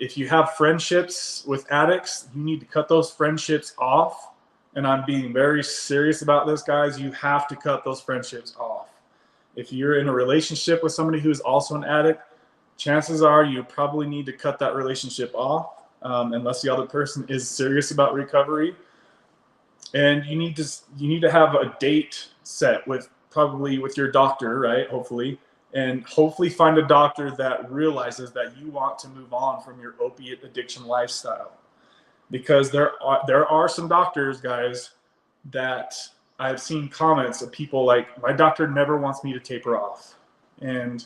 If you have friendships with addicts, you need to cut those friendships off. and I'm being very serious about this, guys, you have to cut those friendships off. If you're in a relationship with somebody who's also an addict, chances are you probably need to cut that relationship off, unless the other person is serious about recovery. And you need to have a date set with your doctor, right? Hopefully, and hopefully find a doctor that realizes that you want to move on from your opiate addiction lifestyle. Because there are some doctors, guys, that I've seen comments of people like, my doctor never wants me to taper off. And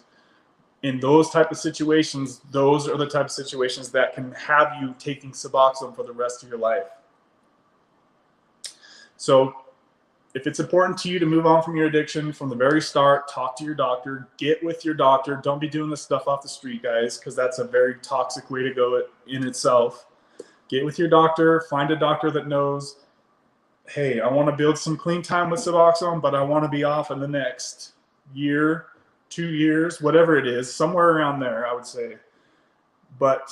in those type of situations, those are the type of situations that can have you taking Suboxone for the rest of your life. So if it's important to you to move on from your addiction from the very start, talk to your doctor, get with your doctor. Don't be doing this stuff off the street, guys, because that's a very toxic way to go in itself. Get with your doctor, find a doctor that knows, hey, I want to build some clean time with Suboxone, but I want to be off in the next year, 2 years, whatever it is, somewhere around there, I would say. But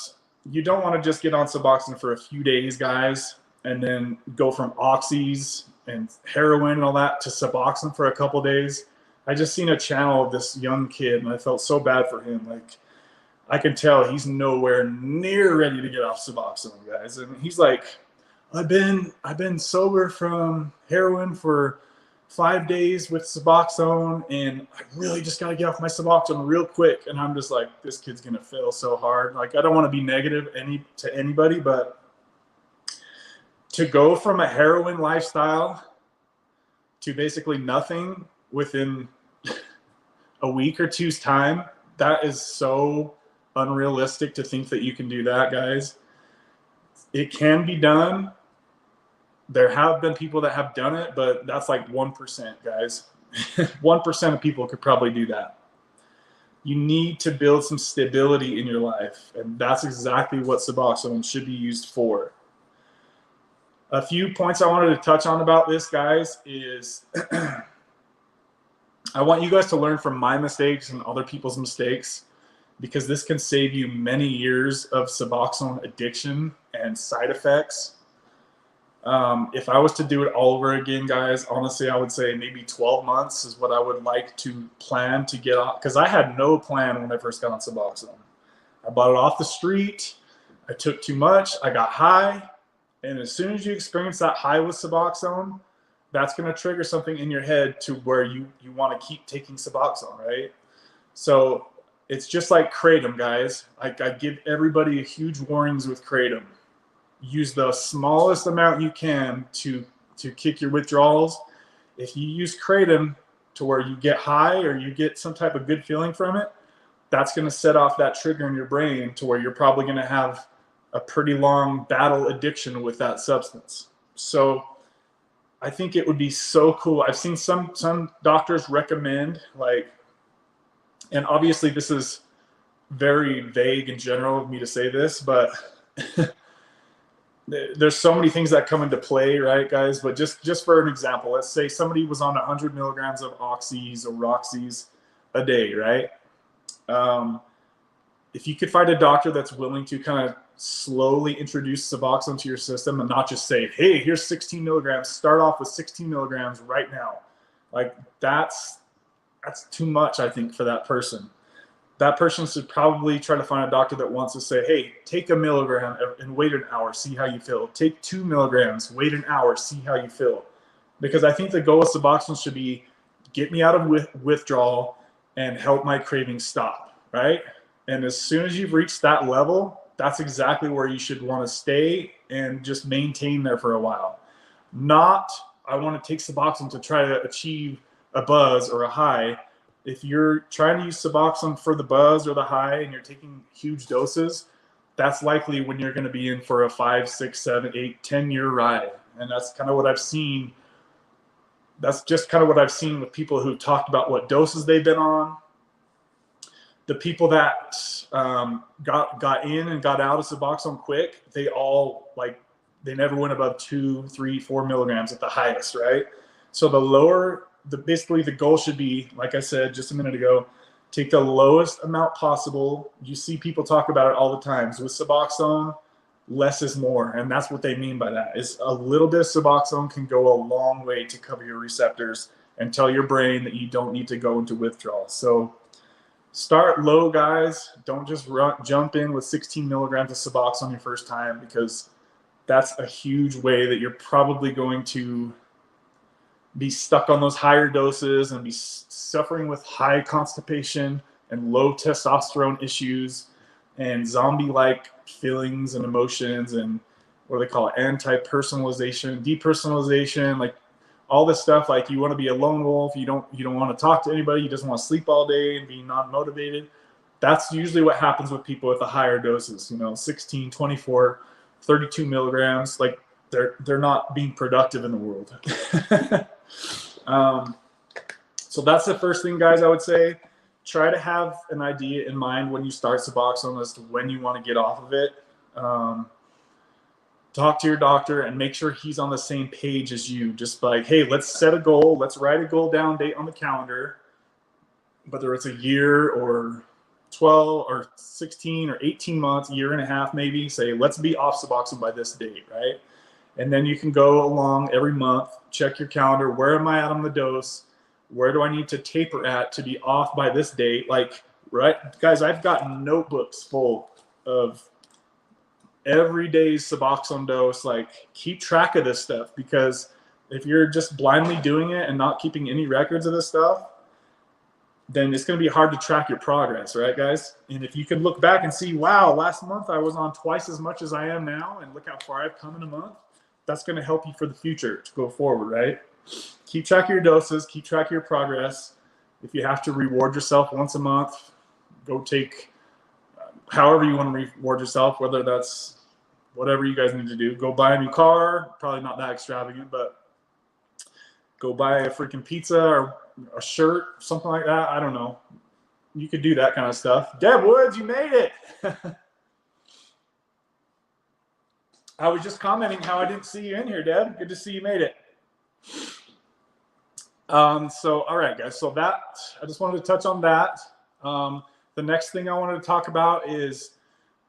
you don't want to just get on Suboxone for a few days, guys, and then go from oxys and heroin and all that to Suboxone for a couple days. I just seen a channel of this young kid, and I felt so bad for him. Like, I can tell he's nowhere near ready to get off Suboxone, guys. And he's like, I've been sober from heroin for 5 days with Suboxone, and I really just got to get off my Suboxone real quick. And I'm just like, this kid's going to fail so hard. Like, I don't want to be negative to anybody, but to go from a heroin lifestyle to basically nothing within a week or two's time, that is so unrealistic to think that you can do that, guys. It can be done. There have been people that have done it, but that's like 1%, guys. 1% of people could probably do that. You need to build some stability in your life, and that's exactly what Suboxone should be used for. A few points I wanted to touch on about this, guys, is I want you guys to learn from my mistakes and other people's mistakes, because this can save you many years of Suboxone addiction and side effects. If I was to do it all over again, guys, honestly, I would say maybe 12 months is what I would like to plan to get off, because I had no plan when I first got on Suboxone. I bought it off the street. I took too much. I got high. And as soon as you experience that high with Suboxone, that's going to trigger something in your head to where you want to keep taking Suboxone, right? So it's just like Kratom, guys. I give everybody huge warnings with Kratom. Use the smallest amount you can to kick your withdrawals. If you use Kratom to where you get high or you get some type of good feeling from it, that's going to set off that trigger in your brain to where you're probably going to have a pretty long battle addiction with that substance. So I think it would be so cool. I've seen some doctors recommend, like, and obviously this is very vague in general of me to say this, but there's so many things that come into play, right, guys? But just for an example, let's say somebody was on 100 milligrams of oxys or roxys a day, right? If you could find a doctor that's willing to kind of slowly introduce Suboxone to your system and not just say, hey, here's 16 milligrams, start off with 16 milligrams right now. Like, that's too much, I think, for that person. That person should probably try to find a doctor that wants to say, hey, take a milligram and wait an hour, see how you feel. Take 2 milligrams, wait an hour, see how you feel. Because I think the goal of Suboxone should be get me out of withdrawal and help my cravings stop, right? And as soon as you've reached that level, that's exactly where you should want to stay and just maintain there for a while. Not, I want to take Suboxone to try to achieve a buzz or a high. If you're trying to use Suboxone for the buzz or the high and you're taking huge doses, that's likely when you're going to be in for a 5, 6, 7, 8, 10-year ride. And that's kind of what I've seen. That's just kind of what I've seen with people who've talked about what doses they've been on. The people that got in and got out of Suboxone quick, they all, like, they never went above 2, 3, 4 milligrams at the highest, right? So the lower, basically the goal should be, like I said just a minute ago, take the lowest amount possible. You see people talk about it all the time. So with Suboxone, less is more. And that's what they mean by that, is a little bit of Suboxone can go a long way to cover your receptors and tell your brain that you don't need to go into withdrawal. So start low, guys. Don't just jump in with 16 milligrams of Suboxone your first time, because that's a huge way that you're probably going to be stuck on those higher doses and be suffering with high constipation and low testosterone issues and zombie-like feelings and emotions and what do they call it, anti-personalization, depersonalization, like all this stuff. Like you want to be a lone wolf, you don't want to talk to anybody, you just want to sleep all day and be non-motivated. That's usually what happens with people with the higher doses, 16, 24, 32 milligrams. Like they're not being productive in the world. So that's the first thing, guys. I would say try to have an idea in mind when you start Suboxone as to when you want to get off of it. Talk to your doctor and make sure he's on the same page as you. Just like, hey, let's set a goal. Let's write a goal down date on the calendar, whether it's a year or 12 or 16 or 18 months, a year and a half maybe. Say, let's be off Suboxone by this date, right? And then you can go along every month, check your calendar. Where am I at on the dose? Where do I need to taper at to be off by this date? Like, right, guys, I've got notebooks full of every day's Suboxone dose. Like, keep track of this stuff, because if you're just blindly doing it and not keeping any records of this stuff, then it's going to be hard to track your progress, right, guys? And if you can look back and see, wow, last month I was on twice as much as I am now, and look how far I've come in a month, that's going to help you for the future to go forward, right? Keep track of your doses, keep track of your progress. If you have to reward yourself once a month, go take however you want to reward yourself, whether that's whatever you guys need to do. Go buy a new car, probably not that extravagant, but go buy a freaking pizza or a shirt, something like that. I don't know. You could do that kind of stuff. Deb Woods, you made it. I was just commenting how I didn't see you in here, Deb. Good to see you made it. So, all right, guys. So that, I just wanted to touch on that. The next thing I wanted to talk about is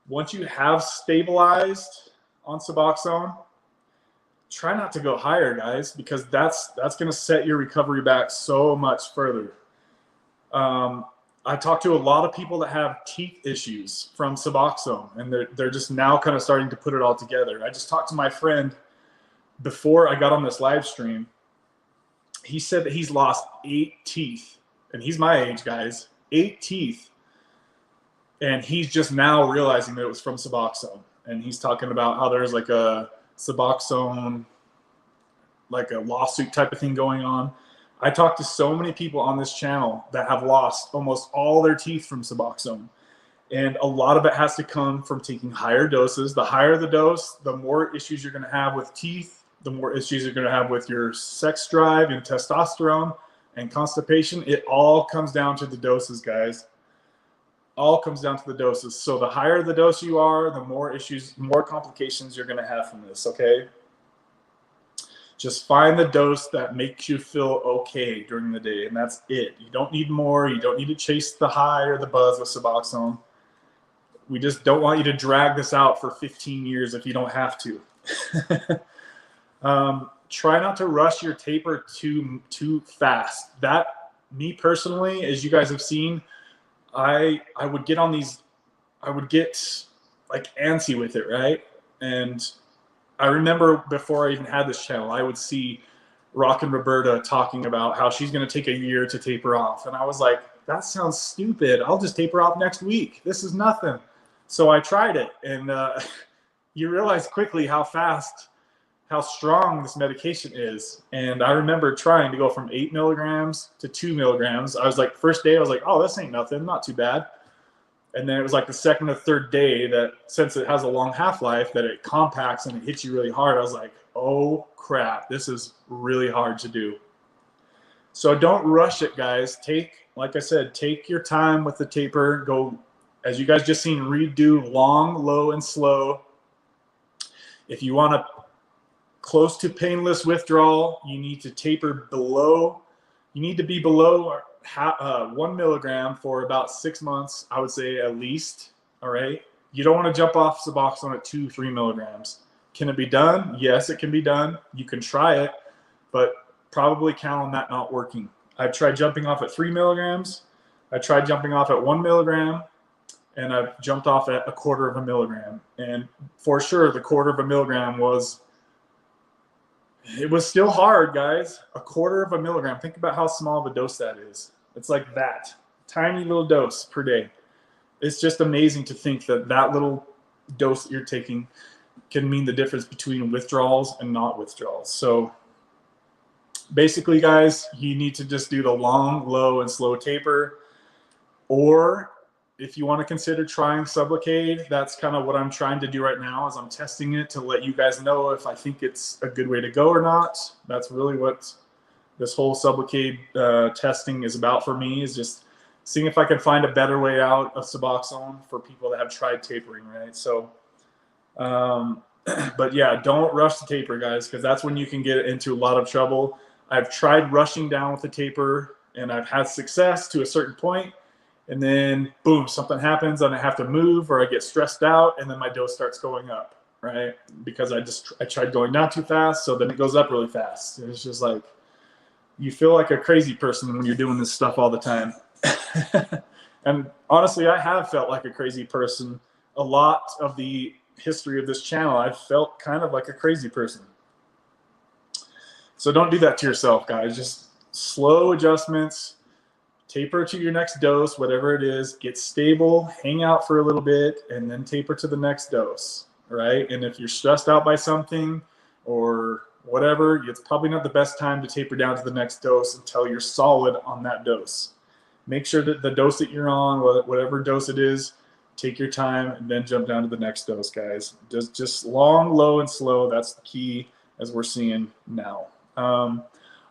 once you have stabilized on Suboxone, try not to go higher, guys, because that's going to set your recovery back so much further. I talked to a lot of people that have teeth issues from Suboxone, and they're just now kind of starting to put it all together. I just talked to my friend before I got on this live stream. He said that he's lost 8 teeth, and he's my age, guys, 8 teeth. And he's just now realizing that it was from Suboxone. And he's talking about how there's like a Suboxone, like a lawsuit type of thing going on. I talked to so many people on this channel that have lost almost all their teeth from Suboxone. And a lot of it has to come from taking higher doses. The higher the dose, the more issues you're going to have with teeth, the more issues you're going to have with your sex drive and testosterone and constipation. It all comes down to the doses, guys. All comes down to the doses. So the higher the dose you are, the more issues, more complications you're going to have from this, okay? Just find the dose that makes you feel okay during the day, and that's it. You don't need more. You don't need to chase the high or the buzz with Suboxone. We just don't want you to drag this out for 15 years if you don't have to. Try not to rush your taper too fast. That, me personally, as you guys have seen, I would get on these, I would get like antsy with it, right? And I remember before I even had this channel, I would see Rockin' Roberta talking about how she's going to take a year to taper off. And I was like, that sounds stupid. I'll just taper off next week. This is nothing. So I tried it. And you realize quickly how strong this medication is. And I remember trying to go from 8 milligrams to 2 milligrams. I was like, first day, I was like, oh, this ain't nothing. Not too bad. And then it was like the second or third day that, since it has a long half-life, that it compacts and it hits you really hard. I was like, oh crap, this is really hard to do. So don't rush it, guys. Like I said, take your time with the taper. Go, as you guys just seen, redo long, low, and slow. If you want to close to painless withdrawal, you need to taper below. You need to be below 1 milligram for about 6 months, I would say, at least. All right. you don't want to jump off Suboxone at 2-3 milligrams. Can it be done? Yes, it can be done. You can try it, but probably count on that not working. I've tried jumping off at 3 milligrams. I tried jumping off at 1 milligram, and I've jumped off at 1/4 milligram. And for sure, the 1/4 milligram was still hard, guys. 1/4 milligram. Think about how small of a dose that is. It's like that. Tiny little dose per day. It's just amazing to think that that little dose that you're taking can mean the difference between withdrawals and not withdrawals. So basically, guys, you need to just do the long, low, and slow taper. Or if you want to consider trying Sublocade, that's kind of what I'm trying to do right now, is I'm testing it to let you guys know if I think it's a good way to go or not. That's really what this whole Sublocade testing is about for me, is just seeing if I can find a better way out of Suboxone for people that have tried tapering, right? So, but yeah, don't rush the taper, guys, because that's when you can get into a lot of trouble. I've tried rushing down with the taper, and I've had success to a certain point, and then boom, something happens and I have to move, or I get stressed out, and then my dose starts going up, right? Because I tried going down too fast, so then it goes up really fast. It's just like, you feel like a crazy person when you're doing this stuff all the time. And honestly, I have felt like a crazy person. A lot of the history of this channel, I've felt kind of like a crazy person. So don't do that to yourself, guys. Just slow adjustments, taper to your next dose, whatever it is, get stable, hang out for a little bit, and then taper to the next dose, right? And if you're stressed out by something or whatever, it's probably not the best time to taper down to the next dose until you're solid on that dose. Make sure that the dose that you're on, whatever dose it is, take your time and then jump down to the next dose, guys. Just long, low, and slow. That's the key, as we're seeing now.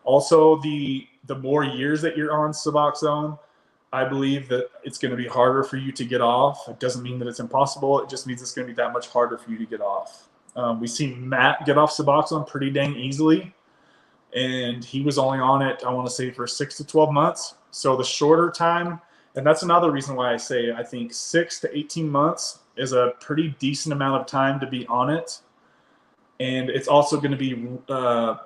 Also, the more years that you're on Suboxone, I believe that it's going to be harder for you to get off. It doesn't mean that it's impossible. It just means it's going to be that much harder for you to get off. We've seen Matt get off Suboxone pretty dang easily, and he was only on it, I want to say, for 6 to 12 months. So the shorter time, and that's another reason why I say I think 6 to 18 months is a pretty decent amount of time to be on it. And it's also going to be a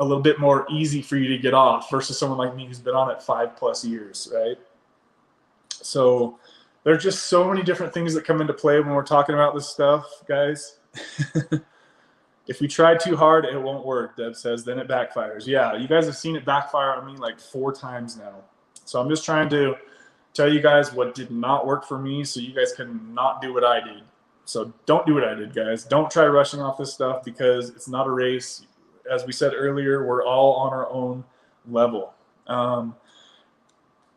little bit more easy for you to get off versus someone like me who's been on it 5+ years, right? So there's just so many different things that come into play when we're talking about this stuff, guys. If you try too hard, it won't work, Deb says, then it backfires. Yeah, you guys have seen it backfire on me like 4 times now. So I'm just trying to tell you guys what did not work for me so you guys can not do what I did. So don't do what I did, guys. Don't try rushing off this stuff because it's not a race. As we said earlier, we're all on our own level.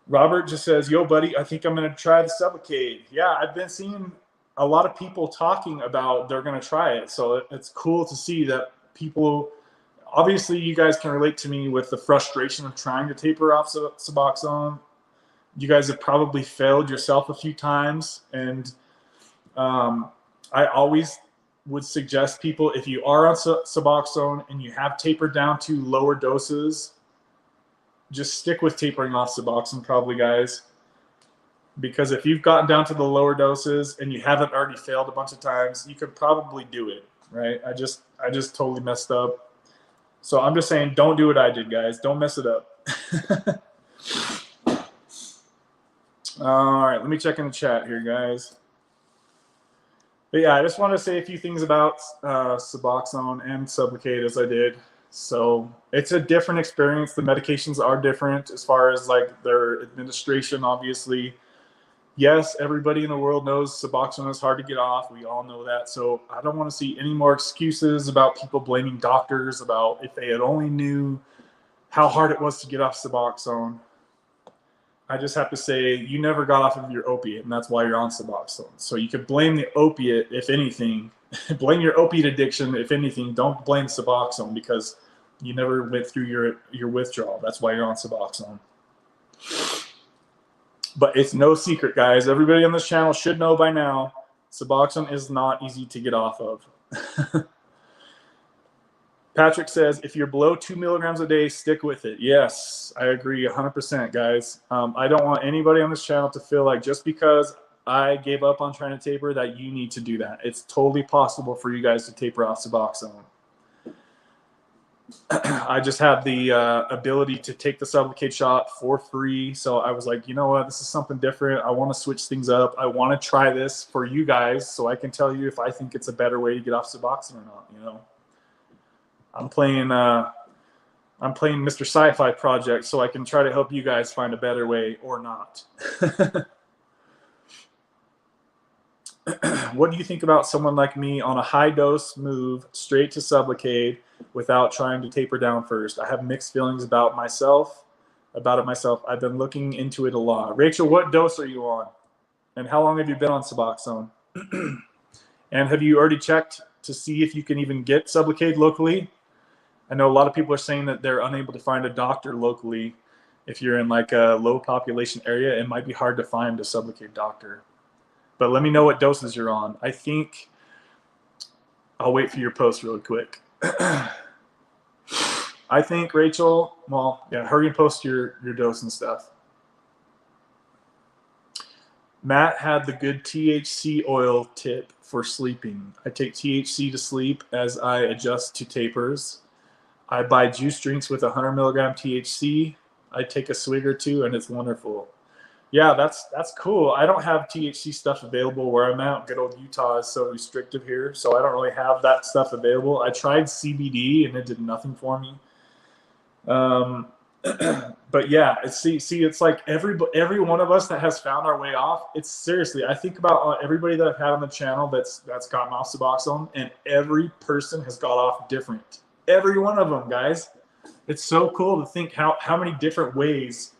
Robert just says, yo, buddy, I think I'm going to try the Sublocade. Yeah, I've been seeing a lot of people talking about they're going to try it. So it's cool to see that people, obviously you guys can relate to me with the frustration of trying to taper off Suboxone. You guys have probably failed yourself a few times. And I always would suggest people, if you are on Suboxone and you have tapered down to lower doses, just stick with tapering off Suboxone probably, guys. Because if you've gotten down to the lower doses and you haven't already failed a bunch of times, you could probably do it, right? I just totally messed up. So I'm just saying, don't do what I did, guys. Don't mess it up. All right, let me check in the chat here, guys. But yeah, I just want to say a few things about Suboxone and Sublocade as I did. So it's a different experience. The medications are different as far as like their administration, obviously. Yes, everybody in the world knows Suboxone is hard to get off. We all know that. So I don't want to see any more excuses about people blaming doctors about if they had only knew how hard it was to get off Suboxone. I just have to say you never got off of your opiate, and that's why you're on Suboxone. So you could blame the opiate, if anything. Blame your opiate addiction, if anything. Don't blame Suboxone because you never went through your withdrawal. That's why you're on Suboxone. But it's no secret, guys. Everybody on this channel should know by now, Suboxone is not easy to get off of. Patrick says, if you're below 2 milligrams a day, stick with it. Yes, I agree 100%, guys. I don't want anybody on this channel to feel like just because I gave up on trying to taper, that you need to do that. It's totally possible for you guys to taper off Suboxone. I just had the ability to take the Sublocade shot for free. So I was like, you know what? This is something different. I want to switch things up. I want to try this for you guys so I can tell you if I think it's a better way to get off Suboxone or not. You know, I'm playing Mr. Sci-Fi Project so I can try to help you guys find a better way or not. What do you think about someone like me on a high dose move straight to Sublocade without trying to taper down first? I have mixed feelings about it myself. I've been looking into it a lot. Rachel, what dose are you on? And how long have you been on Suboxone? And have you already checked to see if you can even get Sublocade locally? I know a lot of people are saying that they're unable to find a doctor locally. If you're in like a low population area, it might be hard to find a Sublocade doctor. But let me know what doses you're on. I think I'll wait for your post really quick. I think, Rachel, well, yeah, hurry and post your dose and stuff. Matt had the good THC oil tip for sleeping. I take THC to sleep as I adjust to tapers. I buy juice drinks with 100 milligram THC. I take a swig or two, and it's wonderful. Yeah, that's cool. I don't have THC stuff available where I'm at. Good old Utah is so restrictive here, so I don't really have that stuff available. I tried CBD, and it did nothing for me. But yeah, it's like every one of us that has found our way off. It's seriously, I think about everybody that I've had on the channel that's gotten off Suboxone, and every person has got off different. Every one of them, guys. It's so cool to think how many different ways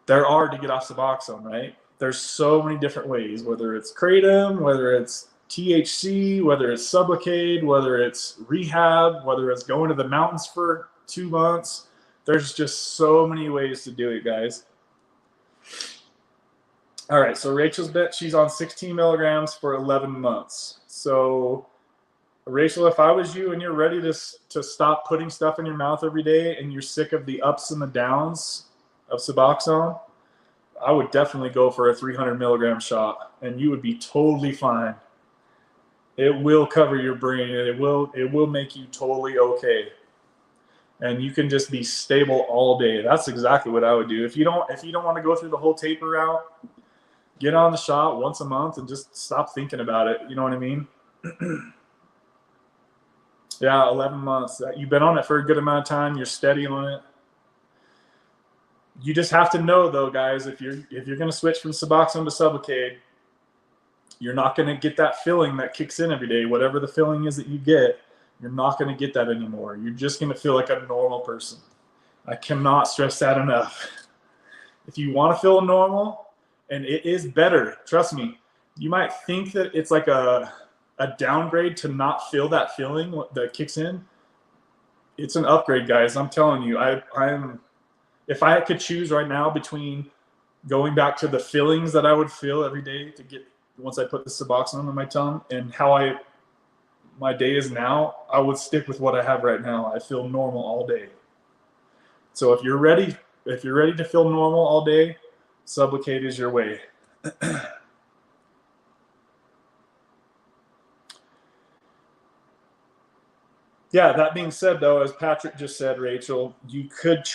there are to get off Suboxone, right? There's so many different ways, whether it's kratom, whether it's THC, whether it's Sublocade, whether it's rehab, whether it's going to the mountains for 2 months. There's just so many ways to do it, guys. All right, so Rachel's bet she's on 16 milligrams for 11 months. So Rachel, if I was you and you're ready to stop putting stuff in your mouth every day and you're sick of the ups and the downs of Suboxone, I would definitely go for a 300 milligram shot, and you would be totally fine. It will cover your brain, and it will make you totally okay. And you can just be stable all day. That's exactly what I would do. If you don't want to go through the whole taper route, get on the shot once a month and just stop thinking about it. You know what I mean? Yeah, 11 months. You've been on it for a good amount of time. You're steady on it. You just have to know, though, guys, if you're going to switch from Suboxone to Sublocade, you're not going to get that feeling that kicks in every day. Whatever the feeling is that you get, you're not going to get that anymore. You're just going to feel like a normal person. I cannot stress that enough. If you want to feel normal, and it is better, trust me, you might think that it's like a downgrade to not feel that feeling that kicks in. It's an upgrade, guys. I'm telling you, if I could choose right now between going back to the feelings that I would feel every day to get once I put the Suboxone on my tongue and how my day is now, I would stick with what I have right now. I feel normal all day. So if you're ready to feel normal all day, Sublocade is your way. Yeah, that being said, though, as Patrick just said, Rachel, you could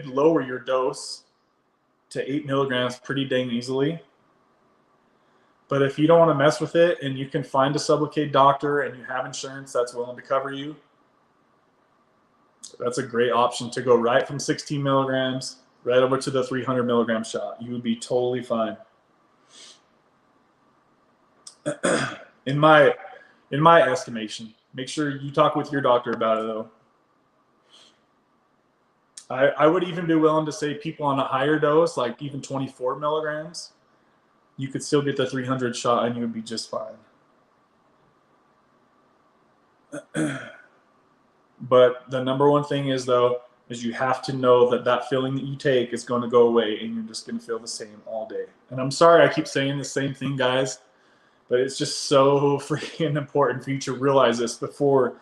lower your dose to 8 milligrams pretty dang easily. But if you don't want to mess with it and you can find a Sublocade doctor and you have insurance that's willing to cover you, that's a great option to go right from 16 milligrams right over to the 300 milligram shot. You would be totally fine. In my estimation. Make sure you talk with your doctor about it, though. I would even be willing to say people on a higher dose, like even 24 milligrams, you could still get the 300 shot and you would be just fine. But the number one thing is, though, is you have to know that feeling that you take is going to go away and you're just going to feel the same all day. And I'm sorry I keep saying the same thing, guys. But it's just so freaking important for you to realize this before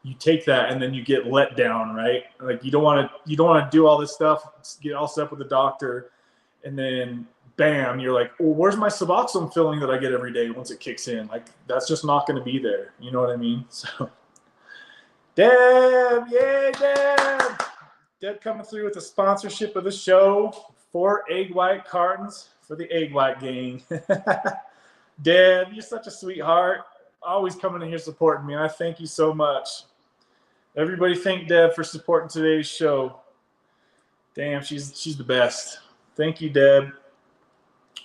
you take that and then you get let down, right? Like you don't want to do all this stuff, get all set up with the doctor, and then bam, you're like, well, where's my Suboxone filling that I get every day once it kicks in? Like, that's just not going to be there. You know what I mean? So, Deb, yay, Deb. Deb coming through with the sponsorship of the show. 4 egg white cartons for the egg white gang. Deb, you're such a sweetheart. Always coming in here supporting me, and I thank you so much. Everybody thank Deb for supporting today's show. Damn, she's the best. Thank you, Deb.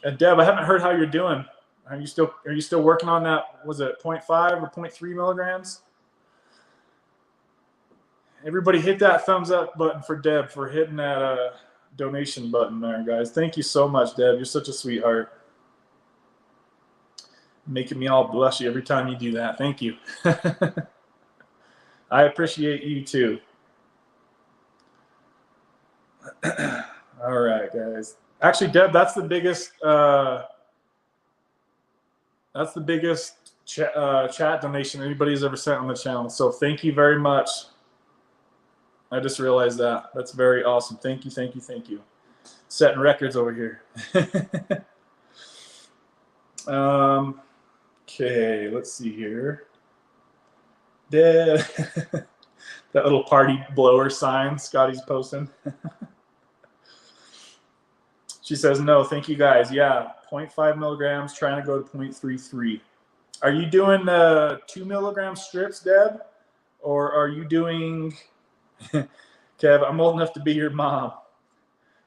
And Deb, I haven't heard how you're doing. Are you still working on that? Was it 0.5 or 0.3 milligrams? Everybody hit that thumbs up button for Deb for hitting that donation button there, guys. Thank you so much, Deb. You're such a sweetheart. Making me all blushy every time you do that. Thank you. I appreciate you too. All right, guys. Actually, Deb, that's the biggest chat donation anybody's ever sent on the channel. So thank you very much. I just realized that. That's very awesome. Thank you, thank you, thank you. Setting records over here. Okay, let's see here. That little party blower sign Scotty's posting. She says, no, thank you guys. Yeah, 0.5 milligrams, trying to go to 0.33. Are you doing 2 milligram strips, Deb? Or are you doing... Kev, I'm old enough to be your mom.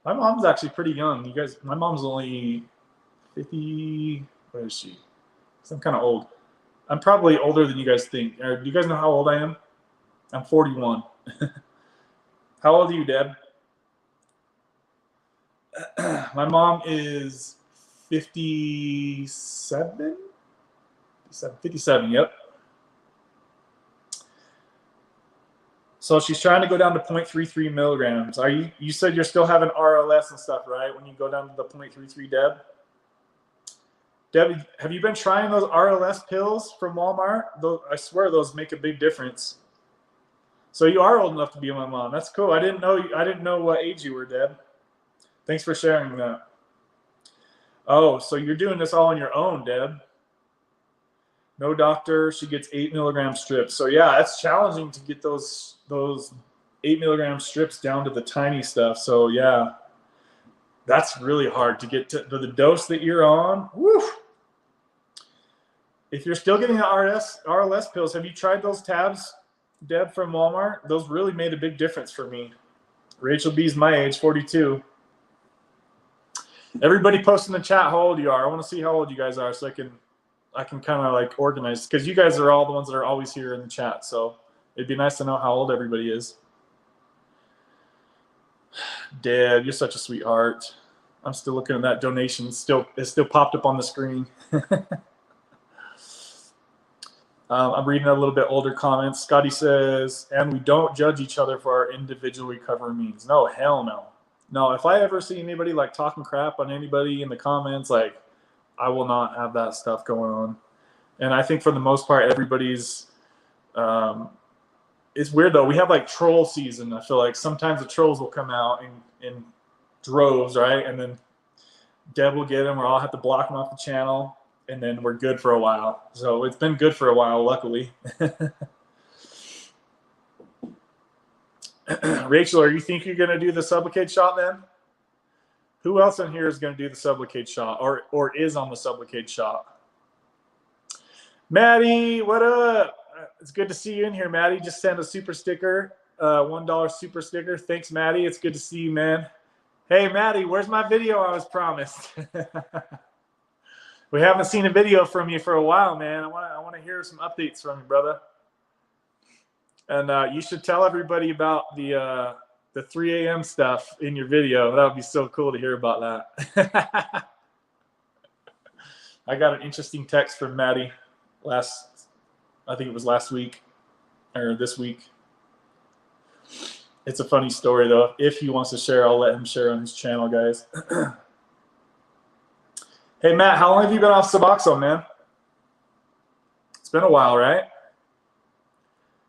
My mom's actually pretty young. You guys, my mom's only 50. What is she? I'm kind of old. I'm probably older than you guys think. Do you guys know how old I am? I'm 41. How old are you, Deb? My mom is 57? 57, yep. So she's trying to go down to 0.33 milligrams. You said you're still having RLS and stuff, right? When you go down to the 0.33, Deb? Deb, have you been trying those RLS pills from Walmart? I swear those make a big difference. So you are old enough to be my mom. That's cool. I didn't know what age you were, Deb. Thanks for sharing that. Oh, so you're doing this all on your own, Deb. No doctor. She gets 8 milligram strips. So yeah, it's challenging to get those 8 milligram strips down to the tiny stuff. So yeah, that's really hard to get to the dose that you're on. Woo! If you're still getting the RLS pills, have you tried those tabs, Deb, from Walmart? Those really made a big difference for me. Rachel B's my age, 42. Everybody post in the chat how old you are. I want to see how old you guys are so I can kind of like organize, because you guys are all the ones that are always here in the chat. So it'd be nice to know how old everybody is. Deb, you're such a sweetheart. I'm still looking at that donation. It still popped up on the screen. I'm reading a little bit older comments. Scotty says, and we don't judge each other for our individual recovery means. No, hell no. No, if I ever see anybody like talking crap on anybody in the comments, like, I will not have that stuff going on. And I think for the most part, everybody's, it's weird though. We have like troll season. I feel like sometimes the trolls will come out in droves, right? And then Deb will get them, or I'll have to block them off the channel, and then we're good for a while. So it's been good for a while, luckily. Rachel, are you think you're going to do the Sublocade shot then? Who else in here is going to do the Sublocade shot or is on the Sublocade shot? Maddie, what up? It's good to see you in here, Maddie. Just send a super sticker, $1 super sticker. Thanks, Maddie. It's good to see you, man. Hey, Maddie, where's my video I was promised? We haven't seen a video from you for a while, man. I want to hear some updates from you, brother. And you should tell everybody about the 3 a.m. stuff in your video. That would be so cool to hear about that. I got an interesting text from Maddie I think it was last week or this week. It's a funny story though. If he wants to share, I'll let him share on his channel, guys. Hey Matt, how long have you been off Suboxone, man? It's been a while, right?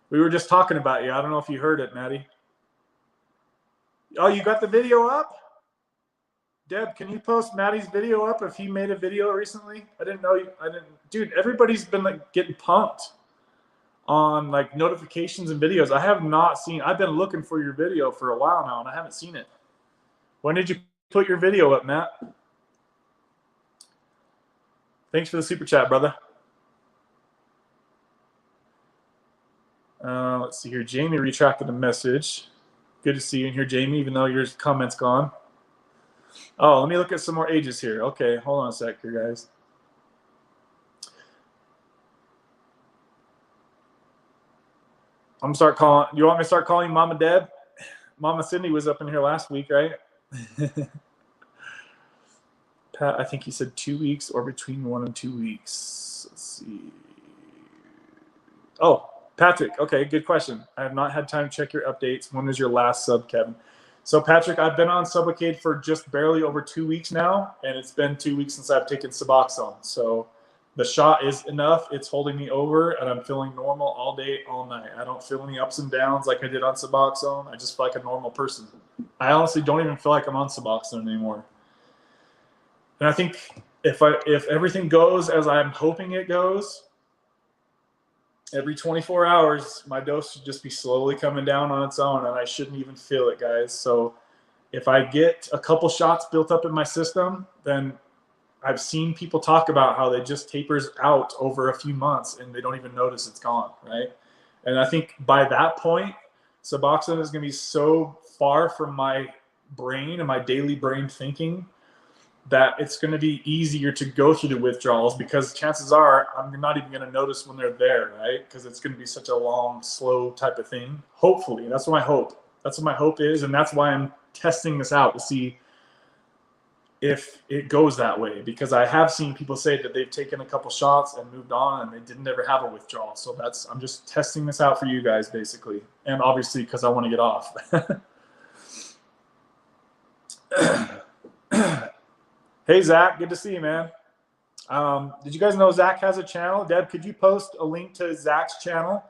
We were just talking about you. I don't know if you heard it, Maddie. Oh, you got the video up? Deb, can you post Maddie's video up if he made a video recently? I didn't know. Dude, everybody's been like getting pumped on like notifications and videos. I have not seen. I've been looking for your video for a while now, and I haven't seen it. When did you put your video up, Matt? Thanks for the super chat, brother. Let's see here. Jamie retracted a message. Good to see you in here, Jamie, even though your comment's gone. Oh, let me look at some more ages here. Okay, hold on a sec here, guys. I'm gonna start calling. You want me to start calling Mama Deb? Mama Cindy was up in here last week, right? Pat, I think he said 2 weeks or between 1 and 2 weeks. Let's see. Oh, Patrick. Okay, good question. I have not had time to check your updates. When was your last sub, Kevin? So, Patrick, I've been on Sublocade for just barely over 2 weeks now, and it's been 2 weeks since I've taken Suboxone. So the shot is enough. It's holding me over, and I'm feeling normal all day, all night. I don't feel any ups and downs like I did on Suboxone. I just feel like a normal person. I honestly don't even feel like I'm on Suboxone anymore. And I think if everything goes as I'm hoping it goes, every 24 hours, my dose should just be slowly coming down on its own, and I shouldn't even feel it, guys. So if I get a couple shots built up in my system, then I've seen people talk about how they just tapers out over a few months and they don't even notice it's gone, right? And I think by that point, Suboxone is going to be so far from my brain and my daily brain thinking that it's going to be easier to go through the withdrawals, because chances are I'm not even going to notice when they're there, right? Because it's going to be such a long, slow type of thing. Hopefully, that's what my hope. That's what my hope is, and that's why I'm testing this out to see if it goes that way. Because I have seen people say that they've taken a couple shots and moved on, and they didn't ever have a withdrawal. So I'm just testing this out for you guys, basically, and obviously because I want to get off. Hey, Zach, good to see you, man. Did you guys know Zach has a channel? Deb, could you post a link to Zach's channel,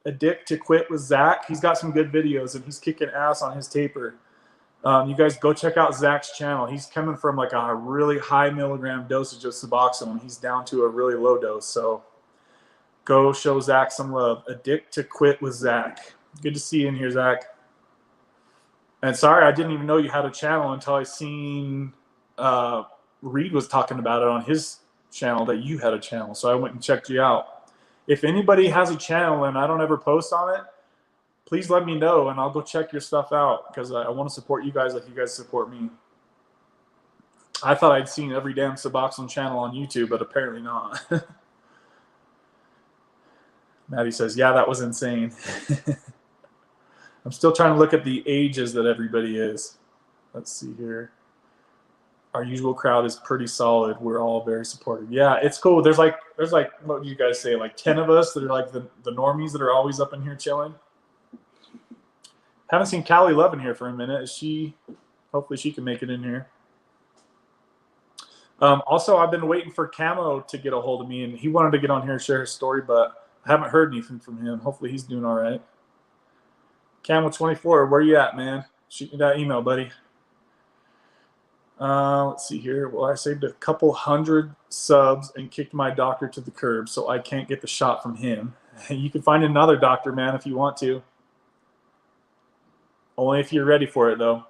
Addict to Quit with Zach? He's got some good videos, and he's kicking ass on his taper. You guys go check out Zach's channel. He's coming from like a really high milligram dosage of Suboxone. He's down to a really low dose. So go show Zach some love. Addict to Quit with Zach. Good to see you in here, Zach. And sorry, I didn't even know you had a channel until I seen Reed was talking about it on his channel, that you had a channel. So I went and checked you out. If anybody has a channel and I don't ever post on it, please let me know and I'll go check your stuff out, because I want to support you guys like you guys support me. I thought I'd seen every damn Suboxone channel on YouTube, but apparently not. Maddie says, yeah, that was insane. I'm still trying to look at the ages that everybody is. Let's see here. Our usual crowd is pretty solid. We're all very supportive. Yeah, it's cool. There's like what do you guys say, like 10 of us that are like the normies that are always up in here chilling. Haven't seen Callie Love in here for a minute. Hopefully she can make it in here. Also, I've been waiting for Camo to get a hold of me, and he wanted to get on here and share his story, but I haven't heard anything from him. Hopefully he's doing all right. Camo24, where you at, man? Shoot me that email, buddy. Let's see here. Well, I saved a couple hundred subs and kicked my doctor to the curb, so I can't get the shot from him. You can find another doctor, man, if you want to. Only if you're ready for it, though.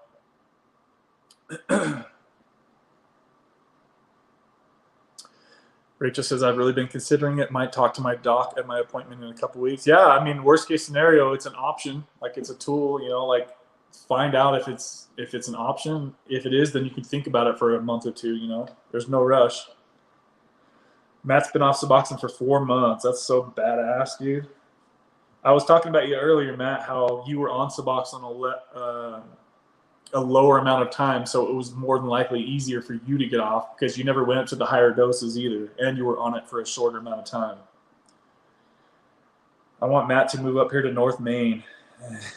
Rachel says, I've really been considering it. Might talk to my doc at my appointment in a couple weeks. Yeah, I mean, worst case scenario, it's an option. Like, it's a tool, you know, like, find out if it's an option. If it is, then you can think about it for a month or two, you know. There's no rush. Matt's been off Suboxone for 4 months. That's so badass, dude. I was talking about you earlier, Matt, how you were on Suboxone a lower amount of time, so it was more than likely easier for you to get off because you never went up to the higher doses either, and you were on it for a shorter amount of time. I want Matt to move up here to North Maine.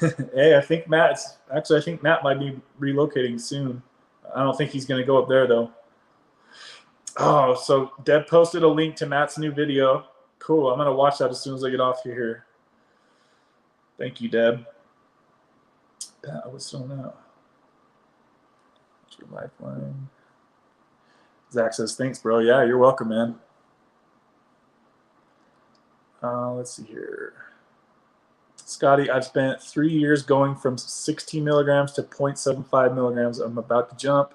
Hey, I think Matt might be relocating soon. I don't think he's going to go up there, though. Oh, so Deb posted a link to Matt's new video. Cool. I'm going to watch that as soon as I get off here. Thank you, Deb. That was so now. True Lifeline. Zach says, thanks, bro. Yeah, you're welcome, man. Let's see here. Scotty, I've spent 3 years going from 16 milligrams to 0.75 milligrams. I'm about to jump.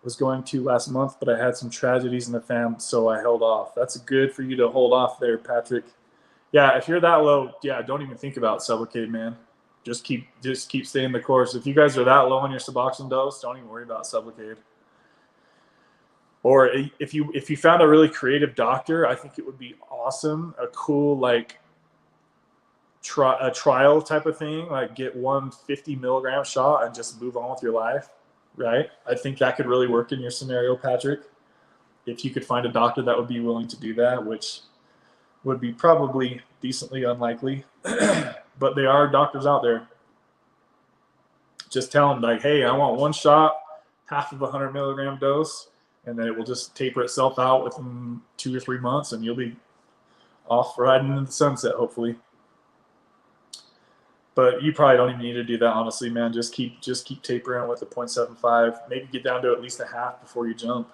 Was going to last month, but I had some tragedies in the fam, so I held off. That's good for you to hold off there, Patrick. Yeah, if you're that low, yeah, don't even think about Sublocade, man. Just keep staying the course. If you guys are that low on your Suboxone dose, don't even worry about Sublocade. Or if you found a really creative doctor, I think it would be awesome. A cool like a trial type of thing, like get 150 milligram shot and just move on with your life, right? I think that could really work in your scenario, Patrick. If you could find a doctor that would be willing to do that, which would be probably decently unlikely, but there are doctors out there. Just tell them like, hey, I want one shot, half of 100 milligram dose, and then it will just taper itself out within 2 or 3 months, and you'll be off riding into the sunset, hopefully. But you probably don't even need to do that, honestly, man. Just keep tapering with the 0.75. Maybe get down to at least a half before you jump.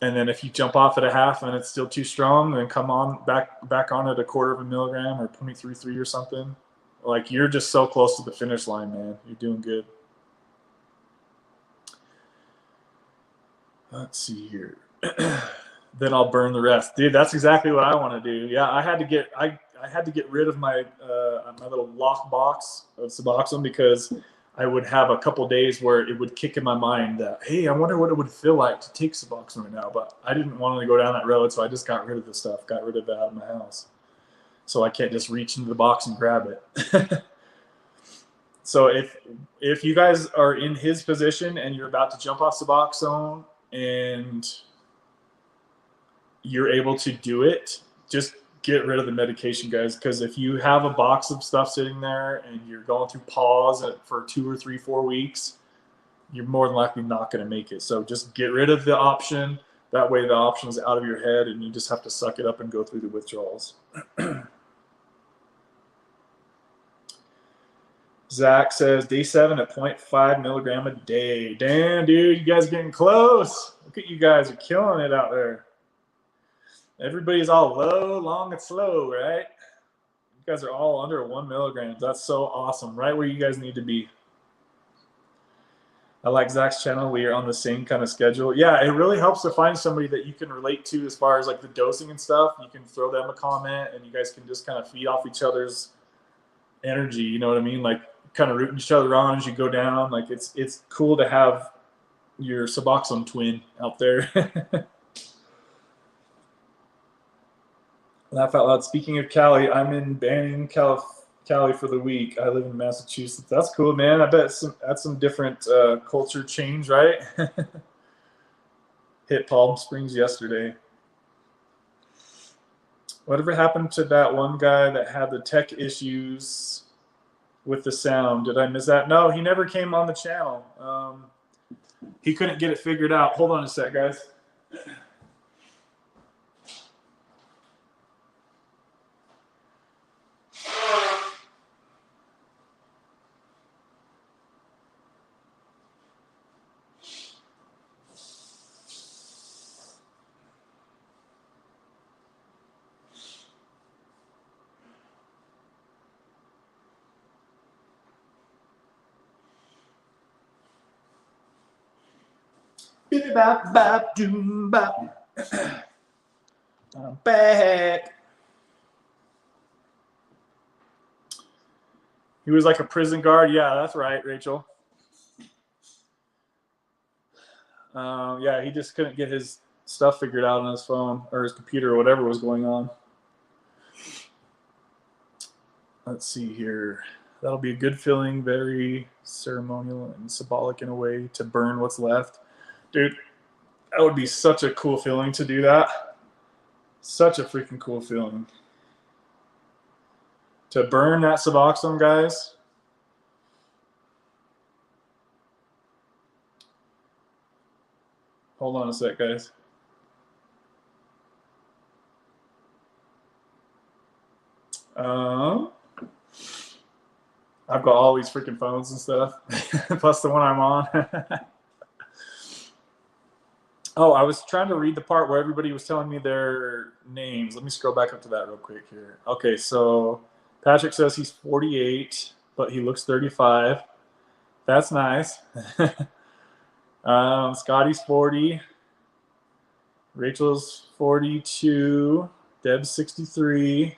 And then if you jump off at a half and it's still too strong, then come on back on at 1/4 milligram or 0.33 or something. Like, you're just so close to the finish line, man. You're doing good. Let's see here. Then I'll burn the rest, dude. That's exactly what I want to do. Yeah, I had to get rid of my my little lock box of Suboxone because I would have a couple days where it would kick in my mind that, hey, I wonder what it would feel like to take Suboxone right now. But I didn't want to go down that road, so I just got rid of the stuff, got rid of it out of my house. So I can't just reach into the box and grab it. So if you guys are in his position and you're about to jump off Suboxone and you're able to do it, just get rid of the medication, guys. Because if you have a box of stuff sitting there and you're going through pause for 2 or 3, 4 weeks, you're more than likely not going to make it. So just get rid of the option. That way the option is out of your head and you just have to suck it up and go through the withdrawals. Zach says, day 7 at 0.5 milligram a day. Damn, dude, you guys are getting close. Look at you guys are killing it out there. Everybody's all low, long, and slow, right? You guys are all under 1 milligram. That's so awesome. Right where you guys need to be. I like Zach's channel. We are on the same kind of schedule. Yeah, it really helps to find somebody that you can relate to as far as like the dosing and stuff. You can throw them a comment and you guys can just kind of feed off each other's energy. You know what I mean? Like kind of rooting each other on as you go down. Like it's cool to have your Suboxone twin out there. Laugh out loud. Speaking of Cali, I'm in Banning, Cali for the week. I live in Massachusetts. That's cool, man. I bet that's some different culture change, right? Hit Palm Springs yesterday. Whatever happened to that one guy that had the tech issues with the sound? Did I miss that? No, he never came on the channel. He couldn't get it figured out. Hold on a sec, guys. I'm back. He was like a prison guard. Yeah, that's right, Rachel. Yeah, he just couldn't get his stuff figured out on his phone or his computer or whatever was going on. Let's see here. That'll be a good feeling, very ceremonial and symbolic in a way to burn what's left. Dude, that would be such a cool feeling to do that. Such a freaking cool feeling. To burn that Suboxone, guys. Hold on a sec, guys. I've got all these freaking phones and stuff, plus the one I'm on. Oh, I was trying to read the part where everybody was telling me their names. Let me scroll back up to that real quick here. Okay, so Patrick says he's 48, but he looks 35. That's nice. Scotty's 40. Rachel's 42. Deb's 63.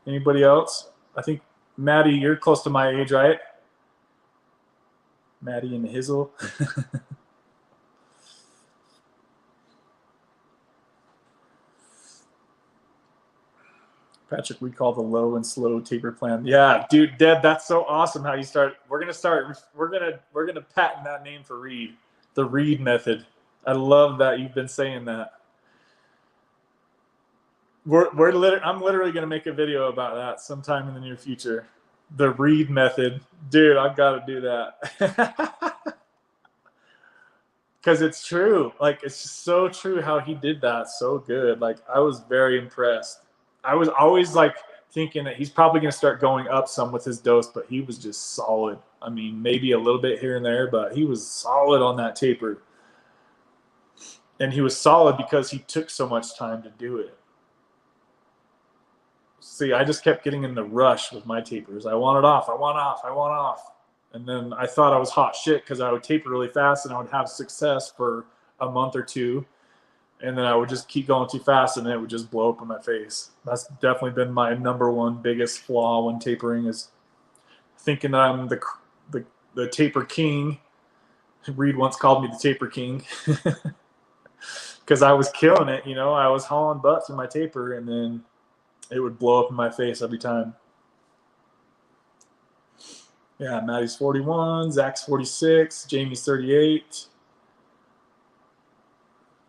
Anybody else? I think, Maddie, you're close to my age, right? Maddie and Hizzle. Patrick, we call the low and slow taper plan. Yeah, dude, Deb, that's so awesome how you start. We're gonna patent that name for Reed, the Reed method. I love that you've been saying that. I'm literally gonna make a video about that sometime in the near future. The Reed method, dude. I've got to do that because it's true. Like, it's just so true how he did that so good. Like, I was very impressed. I was always like thinking that he's probably going to start going up some with his dose, but he was just solid. I mean, maybe a little bit here and there, but he was solid on that taper. And he was solid because he took so much time to do it. See, I just kept getting in the rush with my tapers. I want it off. I want off. I want off. And then I thought I was hot shit because I would taper really fast and I would have success for a month or two. And then I would just keep going too fast and it would just blow up in my face. That's definitely been my number one biggest flaw when tapering, is thinking that I'm the taper king. Reed once called me the taper king because I was killing it. You know, I was hauling butts in my taper and then it would blow up in my face every time. Yeah, Maddie's 41, Zach's 46, Jamie's 38.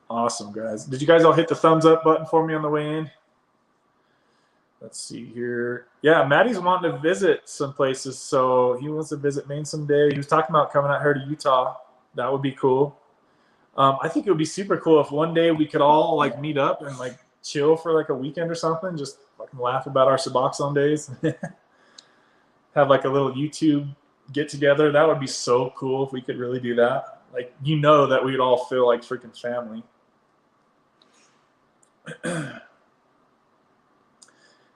Awesome, guys. Did you guys all hit the thumbs up button for me on the way in? Let's see here. Yeah, Maddie's wanting to visit some places, so he wants to visit Maine someday. He was talking about coming out here to Utah. That would be cool. I think it would be super cool if one day we could all like meet up and like chill for like a weekend or something. Just fucking laugh about our Suboxone days. Have like a little YouTube get together. That would be so cool if we could really do that. Like, you know, that we'd all feel like freaking family.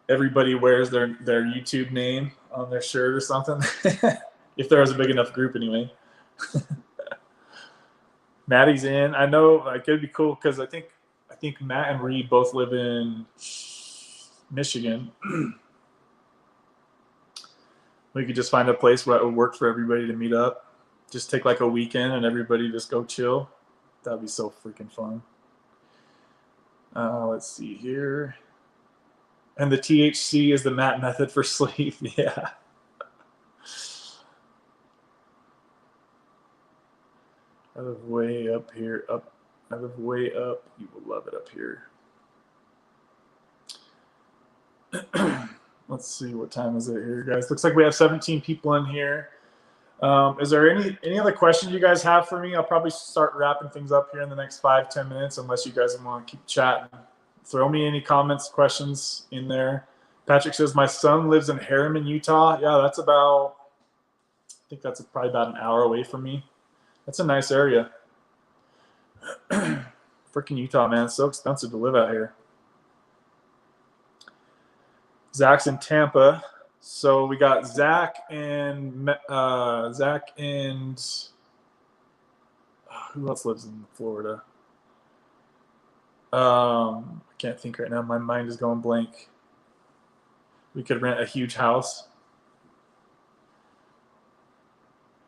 Everybody wears their YouTube name on their shirt or something. If there was a big enough group anyway. Maddie's in. I know, like, it'd be cool because I think Matt and Reed both live in Michigan. We could just find a place where it would work for everybody to meet up. Just take like a weekend and everybody just go chill. That'd be so freaking fun. Let's see here. And the THC is the Matt method for sleep. Yeah. I live way up here. I live way up. You will love it up here. Let's see, what time is it here, guys? Looks like we have 17 people in here. Is there any other questions you guys have for me? I'll probably start wrapping things up here in the next 5-10 minutes, unless you guys want to keep chatting. Throw me any comments, questions in there. Patrick says, my son lives in Harriman, Utah. Yeah, that's about, I think that's probably about an hour away from me. That's a nice area. Freaking Utah, man. It's so expensive to live out here. Zach's in Tampa. So we got Zach and who else lives in Florida? I can't think right now. My mind is going blank. We could rent a huge house.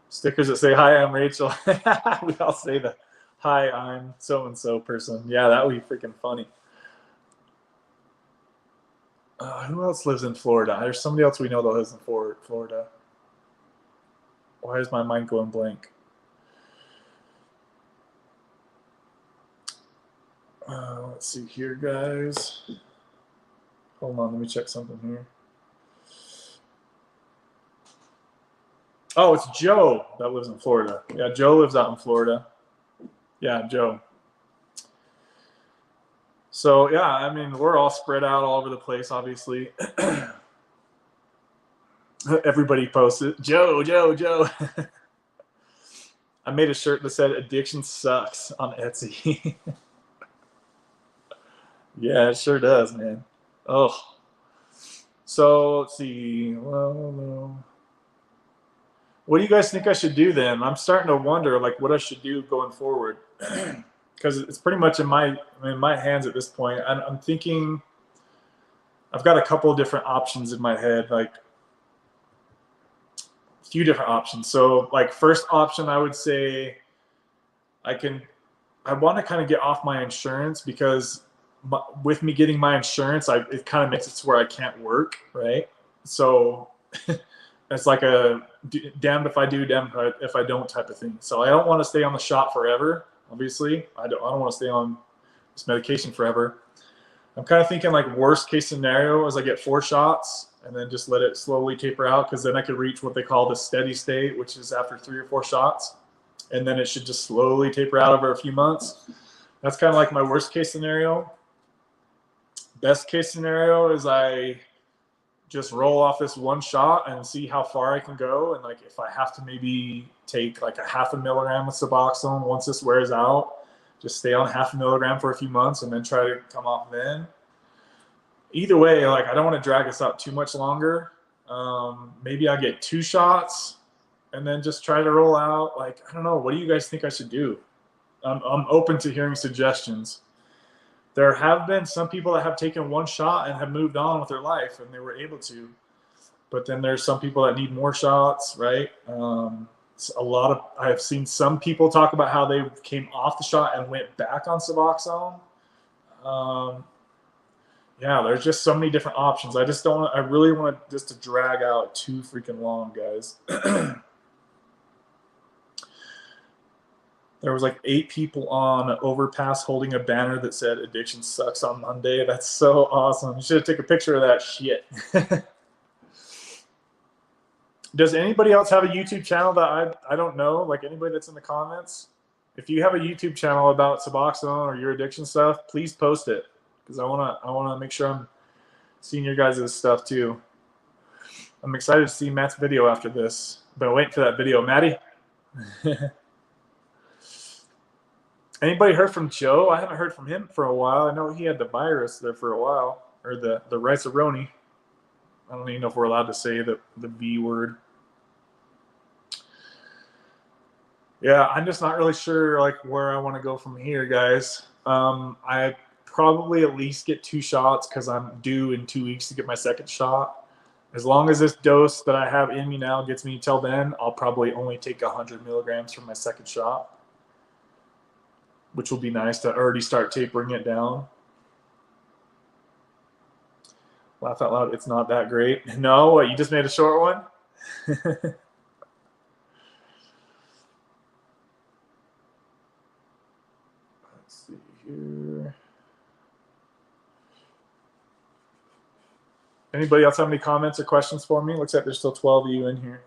Stickers that say, hi, I'm Rachel. We all say that. Hi, I'm so-and-so person. Yeah, that would be freaking funny. Who else lives in Florida? There's somebody else we know that lives in Florida. Why is my mind going blank? Let's see here, guys. Hold on, let me check something here. Oh, it's Joe that lives in Florida. Yeah, Joe lives out in Florida. Yeah, Joe. So, yeah, I mean, we're all spread out all over the place, obviously. Everybody posted, Joe. I made a shirt that said "Addiction sucks" on Etsy. Yeah, it sure does, man. Oh, so let's see. Well, what do you guys think I should do then? I'm starting to wonder, like, what I should do going forward, because it's pretty much in my hands at this point. I'm thinking. I've got a couple of different options in my head, like a few different options. So, like, first option, I would say I want to kind of get off my insurance because with me getting my insurance, it kind of makes it to where I can't work, right? So it's like a damned if I do, damned if I don't type of thing. So I don't want to stay on the shot forever. Obviously, I don't want to stay on this medication forever. I'm kind of thinking like worst case scenario is I get 4 shots and then just let it slowly taper out, because then I could reach what they call the steady state, which is after 3 or 4 shots. And then it should just slowly taper out over a few months. That's kind of like my worst case scenario. Best case scenario is I just roll off this 1 shot and see how far I can go. And like if I have to maybe take like a 0.5 milligram of Suboxone once this wears out, just stay on 0.5 milligram for a few months and then try to come off then. Either way, like I don't want to drag this out too much longer. Maybe I get 2 shots and then just try to roll out. Like, I don't know. What do you guys think I should do? I'm open to hearing suggestions. There have been some people that have taken 1 shot and have moved on with their life, and they were able to. But then there's some people that need more shots, right? I've seen some people talk about how they came off the shot and went back on Suboxone. Yeah, there's just so many different options. I really want just to drag out too freaking long, guys. There was like 8 people on Overpass holding a banner that said "Addiction sucks" on Monday. That's so awesome. You should take a picture of that shit. Does anybody else have a YouTube channel that I don't know? Like anybody that's in the comments? If you have a YouTube channel about Suboxone or your addiction stuff, please post it, because I wanna make sure I'm seeing your guys' stuff too. I'm excited to see Matt's video after this. Been waiting for that video, Matty. Anybody heard from Joe? I haven't heard from him for a while. I know he had the virus there for a while, or the rice-a-roni. I don't even know if we're allowed to say the V word. Yeah, I'm just not really sure like where I want to go from here, guys. I probably at least get 2 shots because I'm due in 2 weeks to get my 2nd shot. As long as this dose that I have in me now gets me till then, I'll probably only take 100 milligrams for my 2nd shot, which will be nice to already start tapering it down. Laugh out loud, it's not that great. No, what, you just made a short one? Let's see here. Anybody else have any comments or questions for me? Looks like there's still 12 of you in here.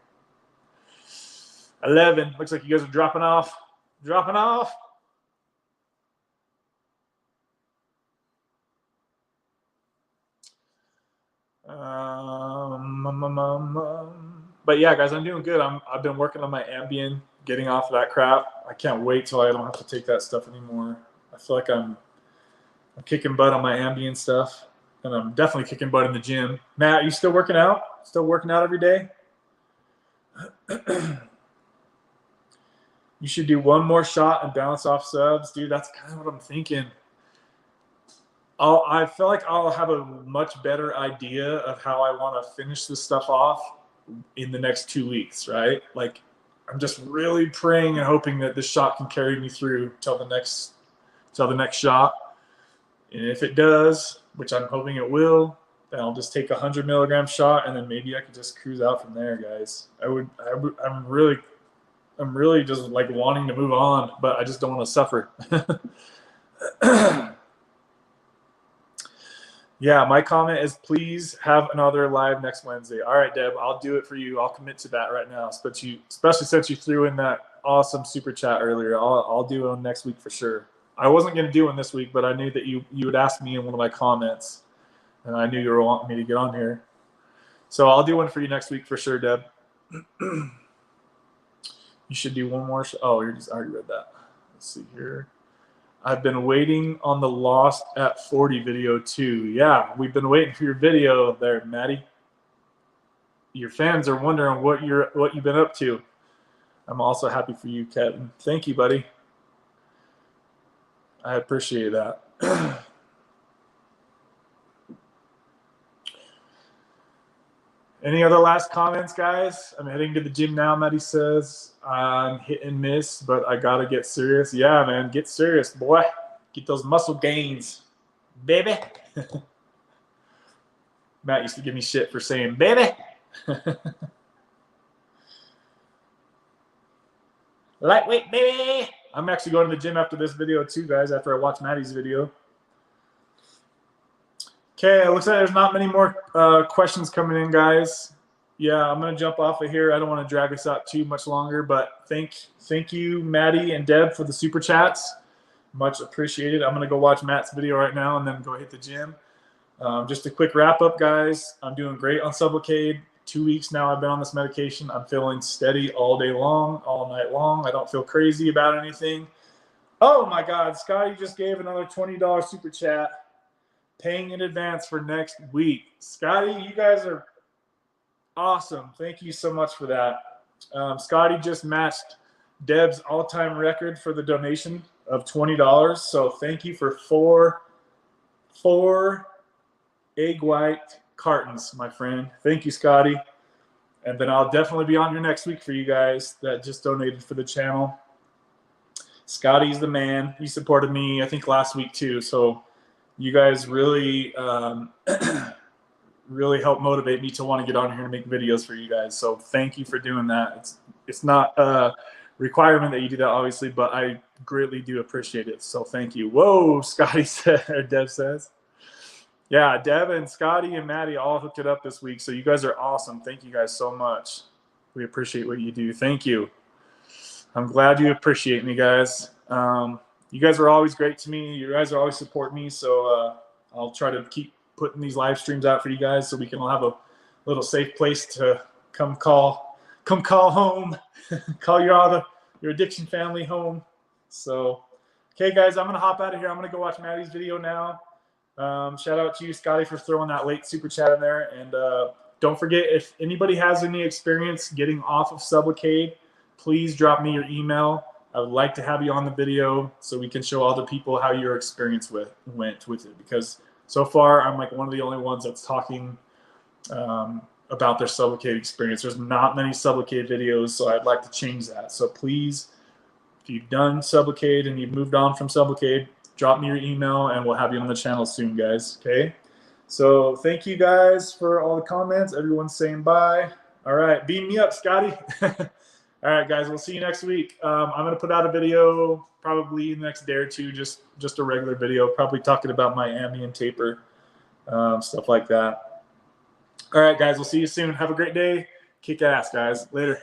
11. Looks like you guys are dropping off. Dropping off. But yeah, guys, I'm doing good. I've been working on my Ambien, getting off of that crap. I can't wait till I don't have to take that stuff anymore. I feel like I'm kicking butt on my Ambien stuff, and I'm definitely kicking butt in the gym. Matt, are you still working out? Still working out every day? You should do 1 more shot and bounce off subs, dude. That's kind of what I'm thinking. I feel like I'll have a much better idea of how I want to finish this stuff off in the next 2 weeks, right? Like, I'm just really praying and hoping that this shot can carry me through till the next shot. And if it does, which I'm hoping it will, then I'll just take 100 milligram shot, and then maybe I could just cruise out from there, guys. I'm really just like wanting to move on, but I just don't want to suffer. Yeah, my comment is please have another live next Wednesday. All right, Deb, I'll do it for you. I'll commit to that right now. Especially since you threw in that awesome super chat earlier. I'll do it next week for sure. I wasn't going to do one this week, but I knew that you would ask me in one of my comments, and I knew you were wanting me to get on here. So I'll do one for you next week for sure, Deb. You should do one more. Oh, I already read that. Let's see here. I've been waiting on the Lost at 40 video too. Yeah, we've been waiting for your video there, Maddie. Your fans are wondering what you've been up to. I'm also happy for you, Kevin. Thank you, buddy. I appreciate that. Any other last comments, guys? I'm heading to the gym now, Maddie says. I'm hit and miss, but I got to get serious. Yeah, man, get serious, boy. Get those muscle gains, baby. Matt used to give me shit for saying baby. Lightweight, baby. I'm actually going to the gym after this video too, guys, after I watch Maddie's video. Okay, it looks like there's not many more questions coming in, guys. Yeah, I'm going to jump off of here. I don't want to drag us out too much longer, but thank you, Maddie and Deb, for the super chats. Much appreciated. I'm going to go watch Matt's video right now and then go hit the gym. Just a quick wrap up, guys. I'm doing great on Sublocade. 2 weeks now I've been on this medication. I'm feeling steady all day long, all night long. I don't feel crazy about anything. Oh, my God. Scotty just gave another $20 super chat. Paying in advance for next week. Scotty, you guys are awesome. Thank you so much for that. Scotty just matched Deb's all-time record for the donation of $20. So thank you for four egg white cartons, my friend. Thank you, Scotty. And then I'll definitely be on here next week for you guys that just donated for the channel. Scotty's the man. He supported me, I think, last week too. So you guys really, really helped motivate me to want to get on here and make videos for you guys. So thank you for doing that. It's not a requirement that you do that, obviously, but I greatly do appreciate it. So thank you. Whoa, Scotty said, or Deb says. Yeah, Deb and Scotty and Maddie all hooked it up this week. So you guys are awesome. Thank you guys so much. We appreciate what you do. Thank you. I'm glad you appreciate me, guys. You guys are always great to me. You guys are always support me. So I'll try to keep putting these live streams out for you guys so we can all have a little safe place to come call home, call your addiction family home. So, okay, guys, I'm going to hop out of here. I'm going to go watch Maddie's video now. Shout out to you, Scotty, for throwing that late super chat in there. And don't forget, if anybody has any experience getting off of Sublocade, please drop me your email. I would like to have you on the video so we can show other people how your experience went with it. Because so far, I'm like one of the only ones that's talking about their Sublocade experience. There's not many Sublocade videos, so I'd like to change that. So please, if you've done Sublocade and you've moved on from Sublocade, drop me your email and we'll have you on the channel soon, guys. Okay? So thank you guys for all the comments. Everyone's saying bye. All right. Beam me up, Scotty. All right, guys, we'll see you next week. I'm going to put out a video probably in the next day or two, just a regular video, probably talking about my Ambien taper, stuff like that. All right, guys, we'll see you soon. Have a great day. Kick ass, guys. Later.